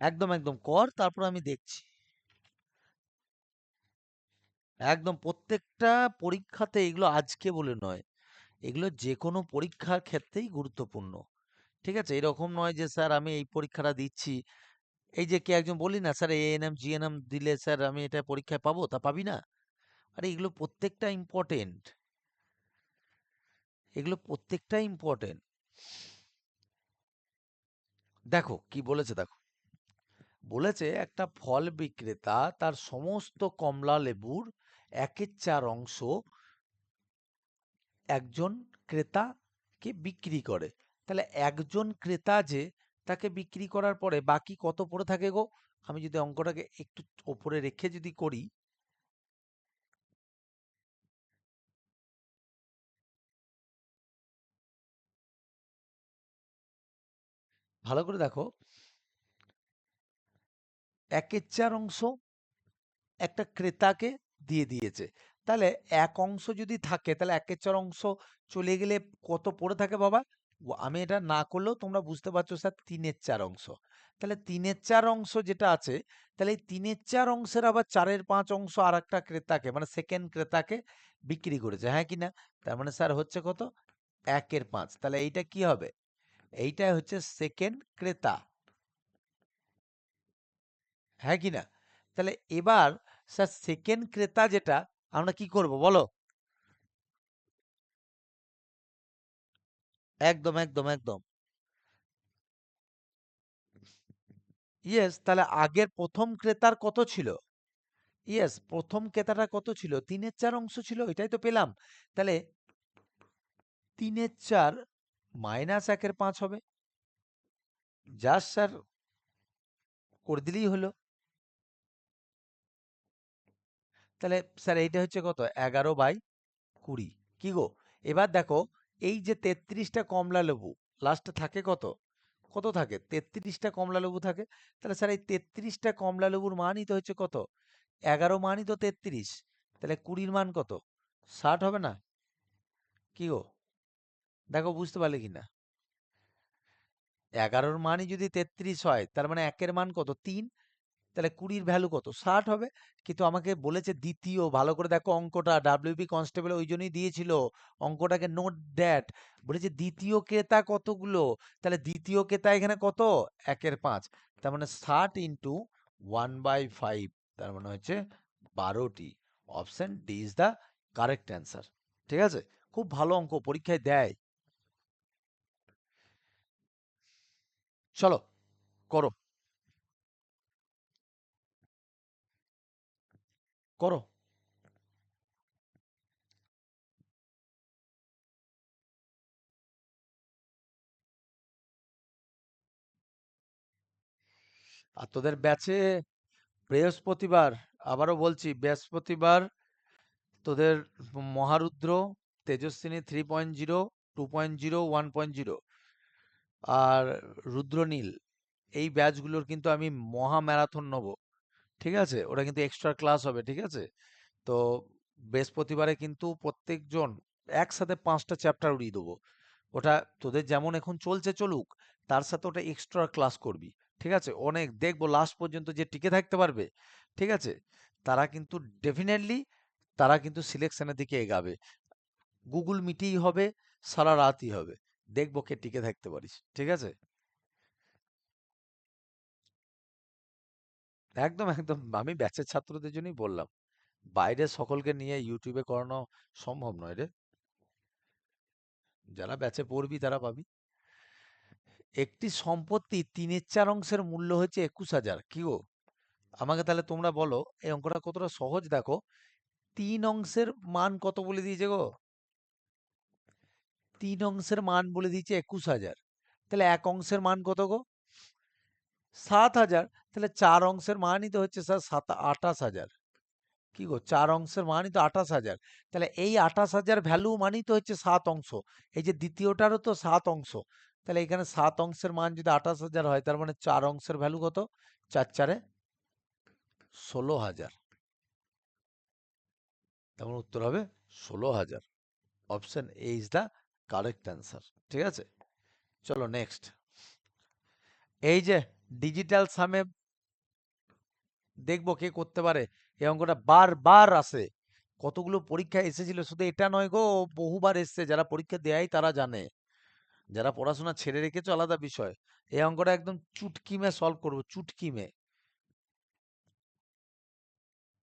একদম একদম কর, তারপর আমি দেখছি। একদম প্রত্যেকটা পরীক্ষাতে এগুলো আজকে বলে নয়, এগুলো যে কোনো পরীক্ষার ক্ষেত্রেই গুরুত্বপূর্ণ। ঠিক আছে? এরকম নয় যে স্যার আমি এই পরীক্ষাটা দিচ্ছি, এই যে কে একজন বলি না স্যার এএনএম জিএনএম দিলে স্যার আমি এটা পরীক্ষায় পাবো, তা পাবি না। আরে এগুলো প্রত্যেকটা ইম্পর্টেন্ট, এগুলো প্রত্যেকটা ইম্পর্টেন্ট। দেখো কি বলেছে, দেখো বলেছে একটা ফল বিক্রেতা তার সমস্ত কমলা লেবুর 1/4 অংশ একজন ক্রেতাকে বিক্রি করে। তাহলে একজন ক্রেতা যে, তাকে বিক্রি করার পরে বাকি কত পড়ে থাকে গো? আমি যদি অঙ্কটাকে একটু ওপরে রেখে যদি করি, ভালো করে দেখো, 1/4 অংশ একটা ক্রেতাকে দিয়ে দিয়েছে। তাহলে এক অংশ যদি থাকে তাহলে 1/4 অংশ চলে গেলে কত পড়ে থাকে বাবা? আমি এটা না করলেও তোমরা বুঝতে পারছো স্যার, 3/4 অংশ। তাহলে 3/4 অংশ যেটা আছে, তাহলে এই 3/4 অংশের আবার 4/5 অংশ আর একটা ক্রেতাকে মানে সেকেন্ড ক্রেতাকে বিক্রি করেছে, হ্যাঁ কি না? তার মানে স্যার হচ্ছে কত? 1/5। তাহলে এইটা কি হবে? এইটা হচ্ছে সেকেন্ড ক্রেতা, হ্যাঁ কি না? তাহলে এবার স্যার সেকেন্ড ক্রেতা যেটা, আমরা কি করব বলো? একদম একদম একদম ইয়েস। তাহলে আগের প্রথম ক্রেতার কত ছিল? ইয়েস, প্রথম ক্রেতাটা কত ছিল? 3/4 অংশ ছিল, এটাই তো পেলাম। তাহলে 3/4 মাইনাস 1/5 হবে, জাস্ট স্যার করে দিলেই হলো। তাহলে স্যার এইটা হচ্ছে কত? 11/20। কি গো, এবার দেখো, এই যে 33টা কমলা লেবু লাস্টে থাকে কত? কত থাকে? 33টা কমলা লেবু থাকে। তাহলে স্যার এই 33টা কমলা লেবুর মানই তো হচ্ছে কত? 11 মানই তো 33। তাহলে 20-র মান কত? 60 হবে না? কি গো, দেখো বুঝতে পারলে কিনা? 11-র মানই যদি 33 হয়, তার মানে একের মান কত? 3। তাহলে 20-র ভ্যালু কত? 60 হবে। কিন্তু আমাকে বলেছে দ্বিতীয়, ভালো করে দেখো অঙ্কটা, ডাব্লিউবি কনস্টেবল ওই জন্যই দিয়েছিল অঙ্কটাকে, নোট দ্যাট। বলেছে দ্বিতীয় ক্রেতা কতগুলো, তাহলে দ্বিতীয় ক্রেতা এখানে কত? 1/5। তার মানে 60 ইন্টু 1/5, তার মানে হচ্ছে 12টি। Option D is the correct answer. ঠিক আছে, খুব ভালো অঙ্ক, পরীক্ষায় দেয়। চলো করো, করো। আর তোদের ব্যাচে বৃহস্পতিবার, আবারও বলছি বৃহস্পতিবার তোদের মহারুদ্র, তেজস্বিনী 3.0, 2.0, 1.0 আর রুদ্রনীল, এই ব্যাচগুলোর কিন্তু আমি মহা ম্যারাথন নেব। ঠিক আছে, ওটা কিন্তু এক্সট্রা ক্লাস হবে। ঠিক আছে, তো বৃহস্পতিবারে কিন্তু প্রত্যেকজন একসাথে 5টা চ্যাপ্টার উড়িয়ে দেবো। ওটা তোদের যেমন এখন চলছে চলুক, তার সাথে ওটা এক্সট্রা ক্লাস করবি। ঠিক আছে, অনেক দেখবো লাস্ট পর্যন্ত যে টিকে থাকতে পারবে, ঠিক আছে, তারা কিন্তু ডেফিনেটলি তারা কিন্তু সিলেকশনের দিকে এগাবে। গুগল মিটেই হবে, সারা রাতই হবে, দেখবো কে টিকে থাকতে পারিস। ঠিক আছে, একদম একদম, আমি ব্যাচের ছাত্রদের জন্যই বললাম, বাইরে সকলকে নিয়ে ইউটিউবে করানো সম্ভব নয় রে। যারা ব্যাচে পড়বি তারা পাবি। একটি সম্পত্তি 3/4 অংশের মূল্য হচ্ছে 21,000। কি গো, আমাকে তাহলে তোমরা বলো এই অঙ্কটা কতটা সহজ। দেখো, 3 অংশের মান কত বলে দিয়েছে গো? 3 অংশের মান বলে দিয়েছে 21,000। তাহলে এক অংশের মান কত গো? 7,000। তাহলে 4 অংশের মানই তো হচ্ছে স্যার 28,000। কি গো, 4 অংশের মানই তো 28,000। তাহলে এই 28,000 ভ্যালু মানই তো হচ্ছে 7 অংশ। এই যে দ্বিতীয়টারও তো 7 অংশ। তাহলে এখানে 7 অংশের মান যদি 28,000 হয়, তার মানে 4 অংশের ভ্যালু কত? 4 4 16,000। তেমন উত্তর হবে 16,000। Option A is the correct answer. ঠিক আছে, চলো নেক্সট। এই যে ডিজিটাল সামে দেখবো কে করতে পারে। এই অঙ্কটা বারবার আসে, কতগুলো পরীক্ষা এসেছিল, শুধু এটা নয় গো, বহুবার এসছে। যারা পরীক্ষা দেয় তারা জানে, যারা পড়াশোনা ছেড়ে রেখেছো আলাদা বিষয়। এই অঙ্কটা একদম চুটকিমে সলভ করবো, চুটকিমে।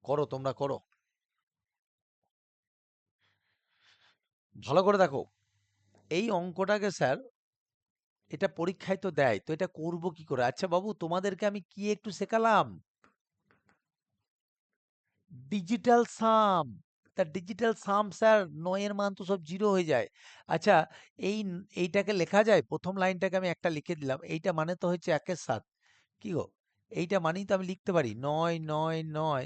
করো, তোমরা করো, ভালো করে দেখো। এই অঙ্কটাকে স্যার, এটা পরীক্ষায় তো দেয়, তো এটা করব কি করে? আচ্ছা বাবু, তোমাদেরকে আমি কি একটু শেখালাম? ডিজিটাল সাম। তা ডিজিটাল সাম স্যার, 9-এর মান তো সব 0 হয়ে যায়। আচ্ছা, এইটাকে লেখা যায়, প্রথম লাইনটাকে আমি একটা লিখে দিলাম, এইটা মানে তো হচ্ছে 1-এর 7। কি গো, এইটা মানেই তো আমি লিখতে পারি 9 9 9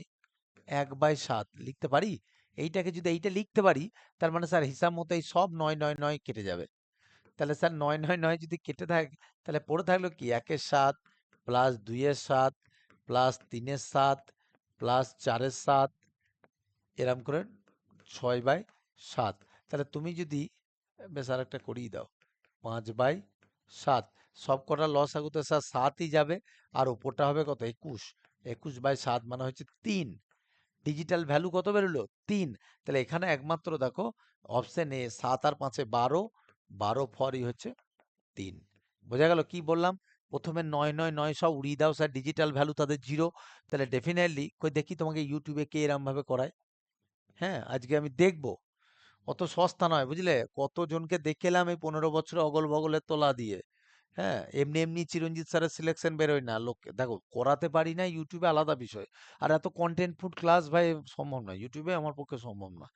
1/7 লিখতে পারি। এইটাকে যদি এইটা লিখতে পারি, তার মানে স্যার হিসাব মতো এই সব 9 9 9 কেটে যাবে। তাহলে স্যার 9 9 9 যদি কেটে থাকে, তাহলে পড়ে থাকলো কি 1 এর 7 প্লাস 2 এর 7 প্লাস 3 এর 7 প্লাস 4 এর 7 এরম করে 6/7। তাহলে তুমি যদি বেশ আর একটা করিয়ে দাও 5/7, সব কটা লসাগুতে স্যার 7ই যাবে, আর ওপরটা হবে কত 21। 21/7 মানে হচ্ছে 3। ডিজিটাল ভ্যালু কত বেরোলো 3। তাহলে এখানে একমাত্র দেখো অপশন এ 7 আর 5-এ 12, 12 ফরই হচ্ছে 3। বোঝা গেল কি বললাম? প্রথমে 9 9 9 সব উড়িয়ে দাও স্যার, ডিজিটাল ভ্যালু তাদের 0। তাহলে ডেফিনেটলি কই দেখি তোমাকে ইউটিউবে কে এরম ভাবে করায়। হ্যাঁ, আজকে আমি দেখবো। অত সস্তা নয় বুঝলে, কতজনকে দেখে এলাম এই 15 বছরে অগল বগলের তোলা দিয়ে। হ্যাঁ, এমনি এমনি চিরঞ্জিত স্যারের সিলেকশন বেরোয় না। লোক দেখো করাতে পারি না ইউটিউবে আলাদা বিষয়, আর এত কন্টেন্ট ফুড ক্লাস ভাই সম্ভব না, ইউটিউবে আমার পক্ষে সম্ভব না।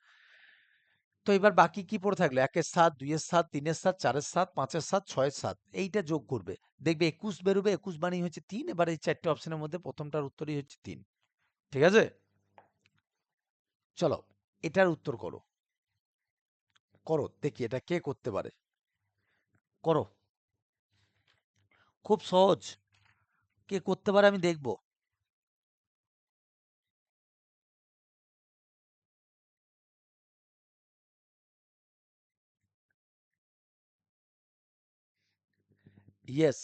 তো এবার বাকি কি পড়ে থাকলো 1 এর 7 2 এর 7 3 এর 7 4 এর 7 5 এর 7 6 এর 7, এইটা যোগ করবে, দেখবে 21 বেরোবে। 21 মানেই হচ্ছে 3। এবার এই চারটে অপশনের মধ্যে প্রথমটার উত্তরই হচ্ছে 3। ঠিক আছে, চলো এটার উত্তর করো। করো দেখি এটা কে করতে পারে, করো। খুব সহজ, কে করতে পারে আমি দেখবো। ইয়েস,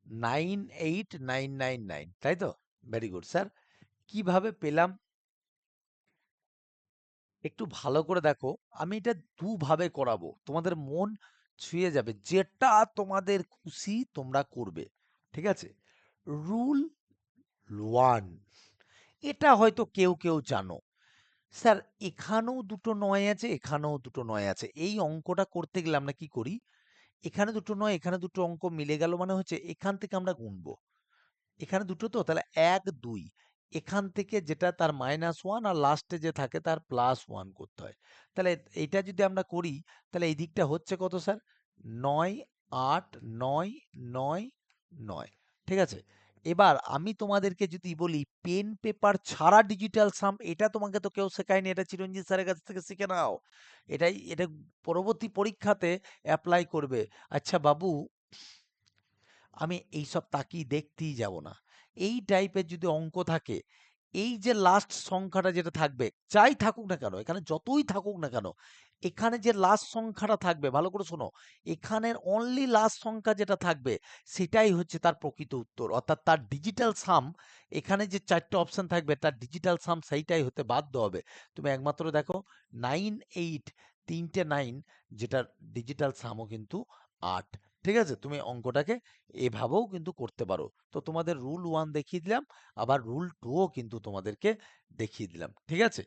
98999, তাই তো? Very good sir. কিভাবে পেলাম একটু ভালো করে দেখো। আমি এটা দুভাবে করাবো, তোমাদের মন ছুঁয়ে যাবে, যেটা তোমাদের খুশি তোমরা করবে। ঠিক আছে, রুল 1, এটা হয়তো কেউ কেউ জানো। স্যার এখানেও দুটো নয় আছে, এখানেও দুটো নয় আছে, এই অঙ্কটা করতে গেলে আমরা কি করি, এখানে দুটো নয় এখানে দুটো অঙ্ক মিলে গেল মানে হচ্ছে এখান থেকে আমরা গুনবো। এখানে দুটো তো, তাহলে 1 2, এখান থেকে যেটা তার -1 আর লাস্টে যে থাকে তার +1 করতে হয়। তাহলে এইটা যদি আমরা করি, তাহলে এই দিকটা হচ্ছে কত স্যার 9 8 9 9 9। ঠিক আছে, এবার আমি তোমাদেরকে যদি বলি পেন পেপার ছাড়া ডিজিটাল সাম, এটা তোমাকে তো কেউ শেখায়নি, এটা চিরঞ্জিত স্যারের কাছ থেকে শিখে নাও। এটা পরবর্তী পরীক্ষাতে অ্যাপ্লাই করবে। আচ্ছা বাবু, আমি এইসব তাকিয়ে দেখতেই যাব না। এই টাইপের যদি অঙ্ক থাকে, এই যে লাস্ট সংখ্যাটা যেটা থাকবে, যাই থাকুক না কেন, এখানে যতই থাকুক না কেন, এখানে যে লাস্ট সংখ্যাটা থাকবে, ভালো করে শোনো, এখানের অনলি লাস্ট সংখ্যা যেটা থাকবে সেটাই হচ্ছে তার প্রকৃত উত্তর, অর্থাৎ তার ডিজিটাল সাম। এখানে যে চারটে অপশন থাকবে তার ডিজিটাল সাম সেইটাই হতে বাধ্য হবে। তুমি একমাত্র দেখো 9 8, তিনটে 9, যেটার ডিজিটাল সামও কিন্তু 8। ঠিক আছে, তুমি অঙ্কটাকে এভাবেও কিন্তু করতে পারো। তো তোমাদের রুল 1 দেখিয়ে দিলাম, আবার রুল 2ও কিন্তু তোমাদেরকে দেখিয়ে দিলাম। ঠিক আছে,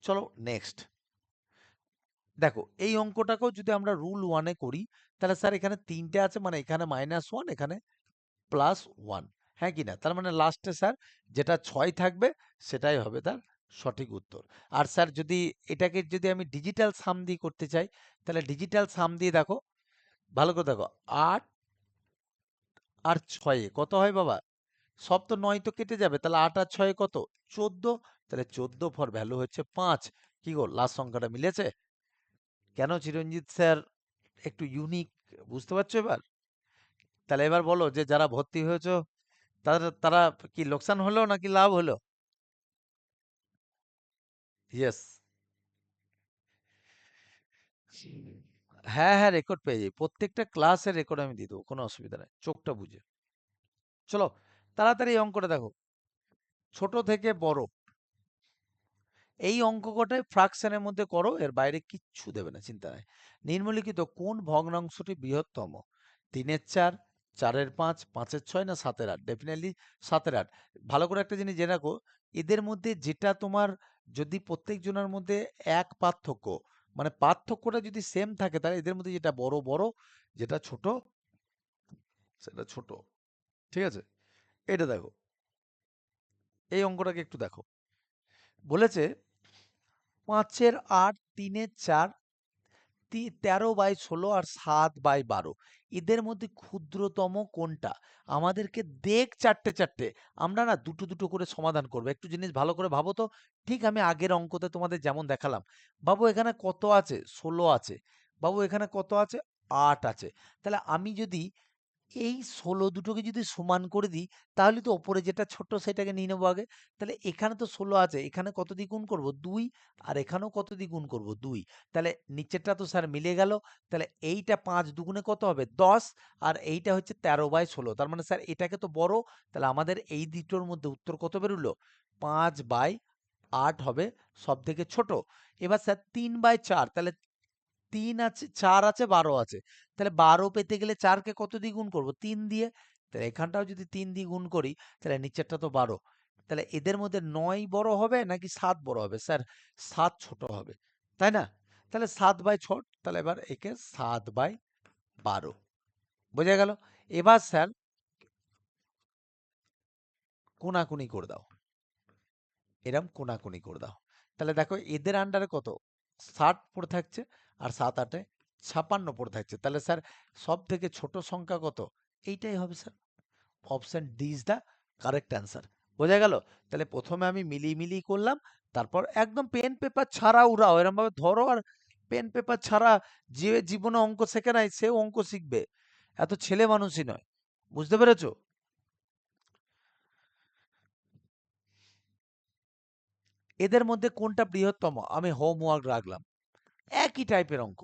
চলো নেক্সট। দেখো এই অঙ্কটাকেও যদি আমরা রুল 1-এ করি, তাহলে স্যার এখানে 3টে আছে, মানে এখানে -1 এখানে +1, হ্যাঁ কি না? তার মানে লাস্টে স্যার যেটা 6 থাকবে সেটাই হবে তার সঠিক উত্তর। আর স্যার যদি এটাকে যদি আমি ডিজিটাল সাম দিয়ে করতে চাই, তাহলে ডিজিটাল সাম দিয়ে দেখো, ভালো করে দেখো, 8 আর 6-এ কত হয় বাবা? সব তো 9 তো কেটে যাবে, তাহলে 8 আর 6 কত 14। তাহলে 14 ফর ভ্যালু হচ্ছে 5। কি গো, লাস্ট সংখ্যাটা মিলেছে? কেন চিরঞ্জিত স্যার একটু ইউনিক, বুঝতে পারছো এবার? তাহলে এবার বলো যে যারা ভর্তি হয়েছো, তারা তারা কি লোকসান হলো নাকি লাভ হলো? ইয়েস, হ্যাঁ হ্যাঁ, রেকর্ড পেয়ে যাই, প্রত্যেকটা ক্লাসের রেকর্ড আমি দিয়ে দেবো, কোনো অসুবিধা নেই, চোখটা বুঝে। চলো তাড়াতাড়ি এই অঙ্কটা দেখো, ছোট থেকে বড় এই অঙ্ক কটাই ফ্রাকশনের মধ্যে করো, এর বাইরে কিচ্ছু দেবে না, চিন্তা নাই। নিম্নলিখিত কোন ভগ্নাংশটি বৃহত্তম? 3-এর 4, 4-এর 5, 5-এর 6 না 7-এর 8? ডেফিনেটলি 7-এর 8। ভালো করে একটা জিনিস জেনে রাখো, এদের মধ্যে যেটা তোমার, যদি প্রত্যেক জনের মধ্যে এক পার্থক্য, মানে পার্থক্যটা যদি সেম থাকে, তাহলে এদের মধ্যে যেটা বড় বড়, যেটা ছোট সেটা ছোট। ঠিক আছে, এটা দেখো, এই অঙ্কটাকে একটু দেখো। বলেছে 5-8, 3-4, 13/16 আর 7/12, এদের মধ্যে ক্ষুদ্রতম কোনটা? আমাদেরকে দেখ চারটে চারটে, আমরা না দুটো দুটো করে সমাধান করবো। একটু জিনিস ভালো করে ভাবো তো। ঠিক আমি আগের অঙ্কতে তোমাদের যেমন দেখালাম, বাবু এখানে কত আছে? 16 আছে। বাবু এখানে কত আছে? 8 আছে। তাহলে আমি যদি এই 16 দুটোকে যদি সমান করে দিই, তাহলে তো ওপরে যেটা ছোট সেটাকে নিয়ে নেবো আগে। তাহলে এখানে তো 16 আছে, এখানে কত দিয়ে গুণ করবো? 2। আর এখানেও কত দিয়ে গুণ করবো? 2। তাহলে নিচেরটা তো স্যার মিলে গেল। তাহলে এইটা 5 দুগুণে কত হবে? 10। আর এইটা হচ্ছে 13/16। তার মানে স্যার এটাকে তো বড়। তাহলে আমাদের এই দুটোর মধ্যে উত্তর কত বেরোলো? 5/8 হবে সব থেকে ছোট। এবার স্যার 3/4, তাহলে 3 আছে, 4 আছে, 12 আছে। তাহলে 12 পেতে গেলে 4 কে কত দিয়ে গুণ করব? 3 দিয়ে। তাহলে এখানটাও যদি 3 দিয়ে গুণ করি, তাহলে নিচেরটা তো 12। তাহলে এদের মধ্যে 9 বড় হবে নাকি 7 বড় হবে? স্যার 7 ছোট হবে, তাই না? তাহলে 7/6, তাহলে এবার একে 7/12 বোঝা গেল। এবার স্যার কোনাকুনি করে দাও, এরম কোনাকুনি করে দাও। তাহলে দেখো এদের আন্ডারে কত? 60 পড়ে থাকছে, আর 7-8-এ 56 পড়ে থাকছে। তাহলে স্যার সব থেকে ছোট সংখ্যা কত? এইটাই হবে sir. Option D is the correct answer. বোঝা গেল? তাহলে প্রথমে আমি মিলিয়ে মিলিয়ে করলাম, তারপর একদম পেন পেপার ছাড়া উড়াও, এরম ভাবে ধরো, আর পেন পেপার ছাড়া যে জীবনে অঙ্ক শেখে নাই সেও অঙ্ক শিখবে, এত ছেলে মানুষই নয়। বুঝতে পেরেছো? এদের মধ্যে কোনটা বৃহত্তম? আমি হোমওয়ার্ক রাখলাম, একই টাইপের অঙ্ক,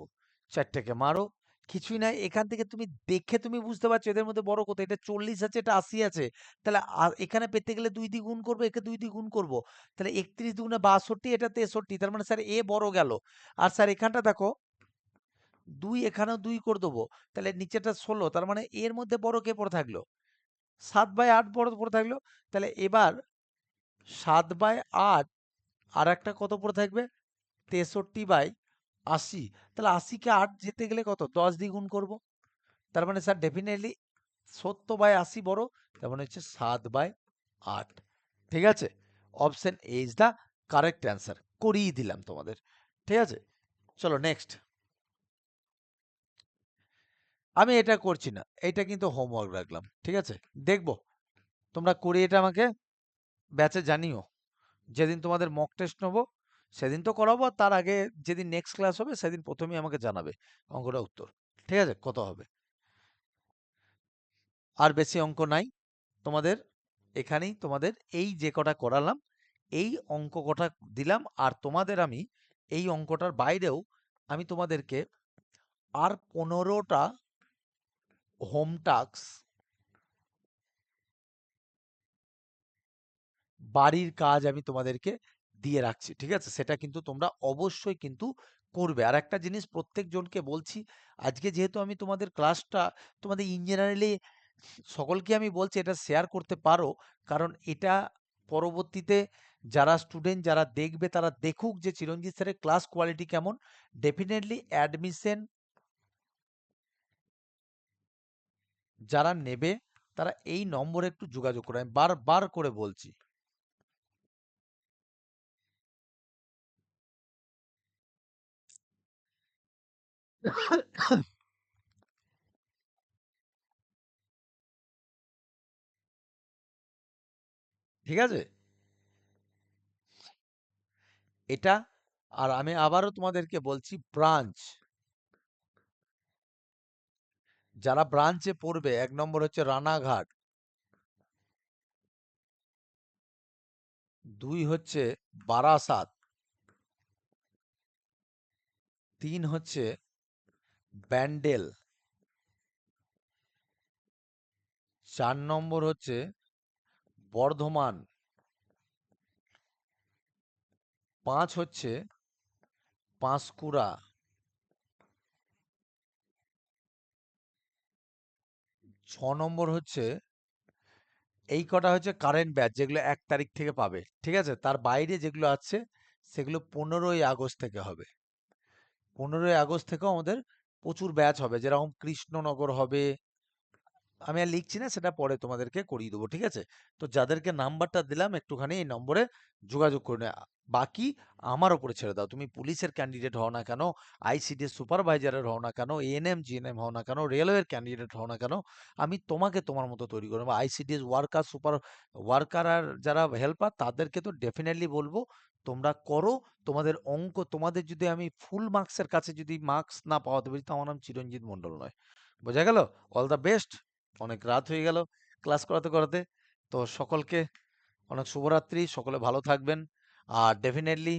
চারটেকে মারো, কিছুই নাই। এখান থেকে তুমি দেখে তুমি বুঝতে পারছো এদের মধ্যে বড় কোথায়। এটা 40 আছে, এটা 80 আছে। তাহলে এখানে পেতে গেলে 2 দিয়ে গুণ করবো, একে 2 দিয়ে গুণ করবো। তাহলে 31 দুগুণে 62, এটা 63। তার মানে স্যার এ বড় গেল। আর স্যার এখানটা দেখো 2, এখানেও 2 করে দেবো। তাহলে নিচেটা 16, তার মানে এর মধ্যে বড় কে পড়ে থাকলো? 7/8 বড় পড়ে থাকলো। তাহলে এবার 7/8 আর একটা কত পড়ে থাকবে? 63/80। তাহলে 80 কে 8 যেতে গেলে কত? 10 দিয়ে গুণ করবো। তার মানে স্যার ডেফিনেটলি 70/80 বড়। তার মানে হচ্ছে 7/8। ঠিক আছে? Option A is the correct answer. করিয়ে দিলাম তোমাদের। ঠিক আছে, চলো নেক্সট। আমি এটা করছি না, এটা কিন্তু হোমওয়ার্ক রাখলাম। ঠিক আছে, দেখবো তোমরা করে এটা আমাকে ব্যাচে জানিও। যেদিন তোমাদের মক টেস্ট নেবো সেদিন তো করাবো, আর তার আগে যেদিন নেক্সট ক্লাস হবে সেদিন প্রথমেই আমাকে জানাবে অঙ্কটা উত্তর। ঠিক আছে, কত হবে। আর বেশি অঙ্ক নাই তোমাদের, এখানেই তোমাদের এই যে কটা করালাম এই অঙ্ক কটা দিলাম। আর তোমাদের আমি এই অঙ্কটার বাইরেও আমি তোমাদেরকে আর 15টা হোম টাস্ক, বাড়ির কাজ আমি তোমাদেরকে দিয়ে রাখছি। ঠিক আছে, সেটা কিন্তু তোমরা অবশ্যই কিন্তু করবে। আর একটা জিনিস প্রত্যেকজনকে বলছি, আজকে যেহেতু আমি তোমাদের ক্লাসটা তোমাদের ইন জেনারেলি সকলকে আমি বলছি এটা শেয়ার করতে পারো, কারণ এটা পরবর্তীতে যারা স্টুডেন্ট যারা দেখবে তারা দেখুক যে চিরঞ্জিত স্যারের ক্লাস কোয়ালিটি কেমন। ডেফিনেটলি অ্যাডমিশন যারা নেবে তারা এই নম্বরে একটু যোগাযোগ করে, আমি বারবার করে বলছি। ঠিক আছে, এটা। আর আমি আবারও তোমাদেরকে বলছি, ব্রাঞ্চ যারা ব্রাঞ্চে পড়বে, 1 নম্বর হচ্ছে রানাঘাট, 2 হচ্ছে বারাসাত, 3 হচ্ছে ব্যান্ডেল, 4 নম্বর হচ্ছে বর্ধমান, 5 হচ্ছে পাঁশকুড়া, 6 নম্বর হচ্ছে, এই কটা হচ্ছে কারেন্ট ব্যাচ যেগুলো 1 তারিখ থেকে পাবে। ঠিক আছে, তার বাইরে যেগুলো আছে সেগুলো 15ই আগস্ট থেকে হবে। 15ই আগস্ট থেকেও আমাদের প্রচুর ব্যাচ হবে, যেরকম কৃষ্ণনগর হবে, আমি আর লিখছি না, সেটা পরে তোমাদেরকে করিয়ে দেবো, ঠিক আছে? তো যাদেরকে নাম্বারটা দিলাম একটুখানি এই নম্বরে যোগাযোগ করে নেওয়া। বাকি আমার ওপরে ছেড়ে দাও। তুমি পুলিশের ক্যান্ডিডেট হও না কেন, আইসিডিএস সুপারভাইজারের হও না কেন, এএনএম জিএনএম হও না কেন, রেলওয়ের ক্যান্ডিডেট হও না কেন, আমি তোমাকে তোমার মতো তৈরি করে নেবো। আইসিডিএস ওয়ার্কার, সুপার ওয়ার্কার আর যারা হেল্পার তাদেরকে তো ডেফিনেটলি বলবো তোমরা করো। তোমাদের অঙ্ক, তোমাদের যদি আমি ফুল মার্কসের কাছে যদি মার্কস না পাওয়াতে পারি তো আমার নাম চিরঞ্জিত মণ্ডল নয়। বোঝা গেল? All the best. অনেক রাত হয়ে গেল ক্লাস করাতে করাতে। তো সকলকে অনেক শুভরাত্রি, সকলে ভালো থাকবেন। আর ডেফিনেটলি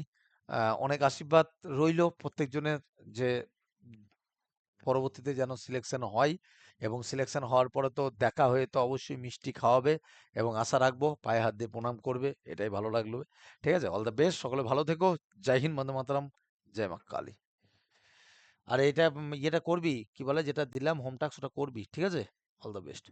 অনেক আশীর্বাদ রইলো প্রত্যেকজনের, যে পরবর্তীতে যেন সিলেকশন হয়, এবং সিলেকশন হওয়ার পরে তো দেখা হয়ে তো অবশ্যই মিষ্টি খাওয়াবে, এবং আশা রাখবো পায়ে হাত দিয়ে প্রণাম করবে, এটাই ভালো লাগলো। ঠিক আছে, অল দ্য বেস্ট, সকলে ভালো থেকো। জয় হিন্দ, বন্দে মাতরম, জয় মা কালী। আর এটা ইয়েটা করবি, কি বলে, যেটা দিলাম হোম টাস্ক, ওটা করবি, ঠিক আছে? All the best.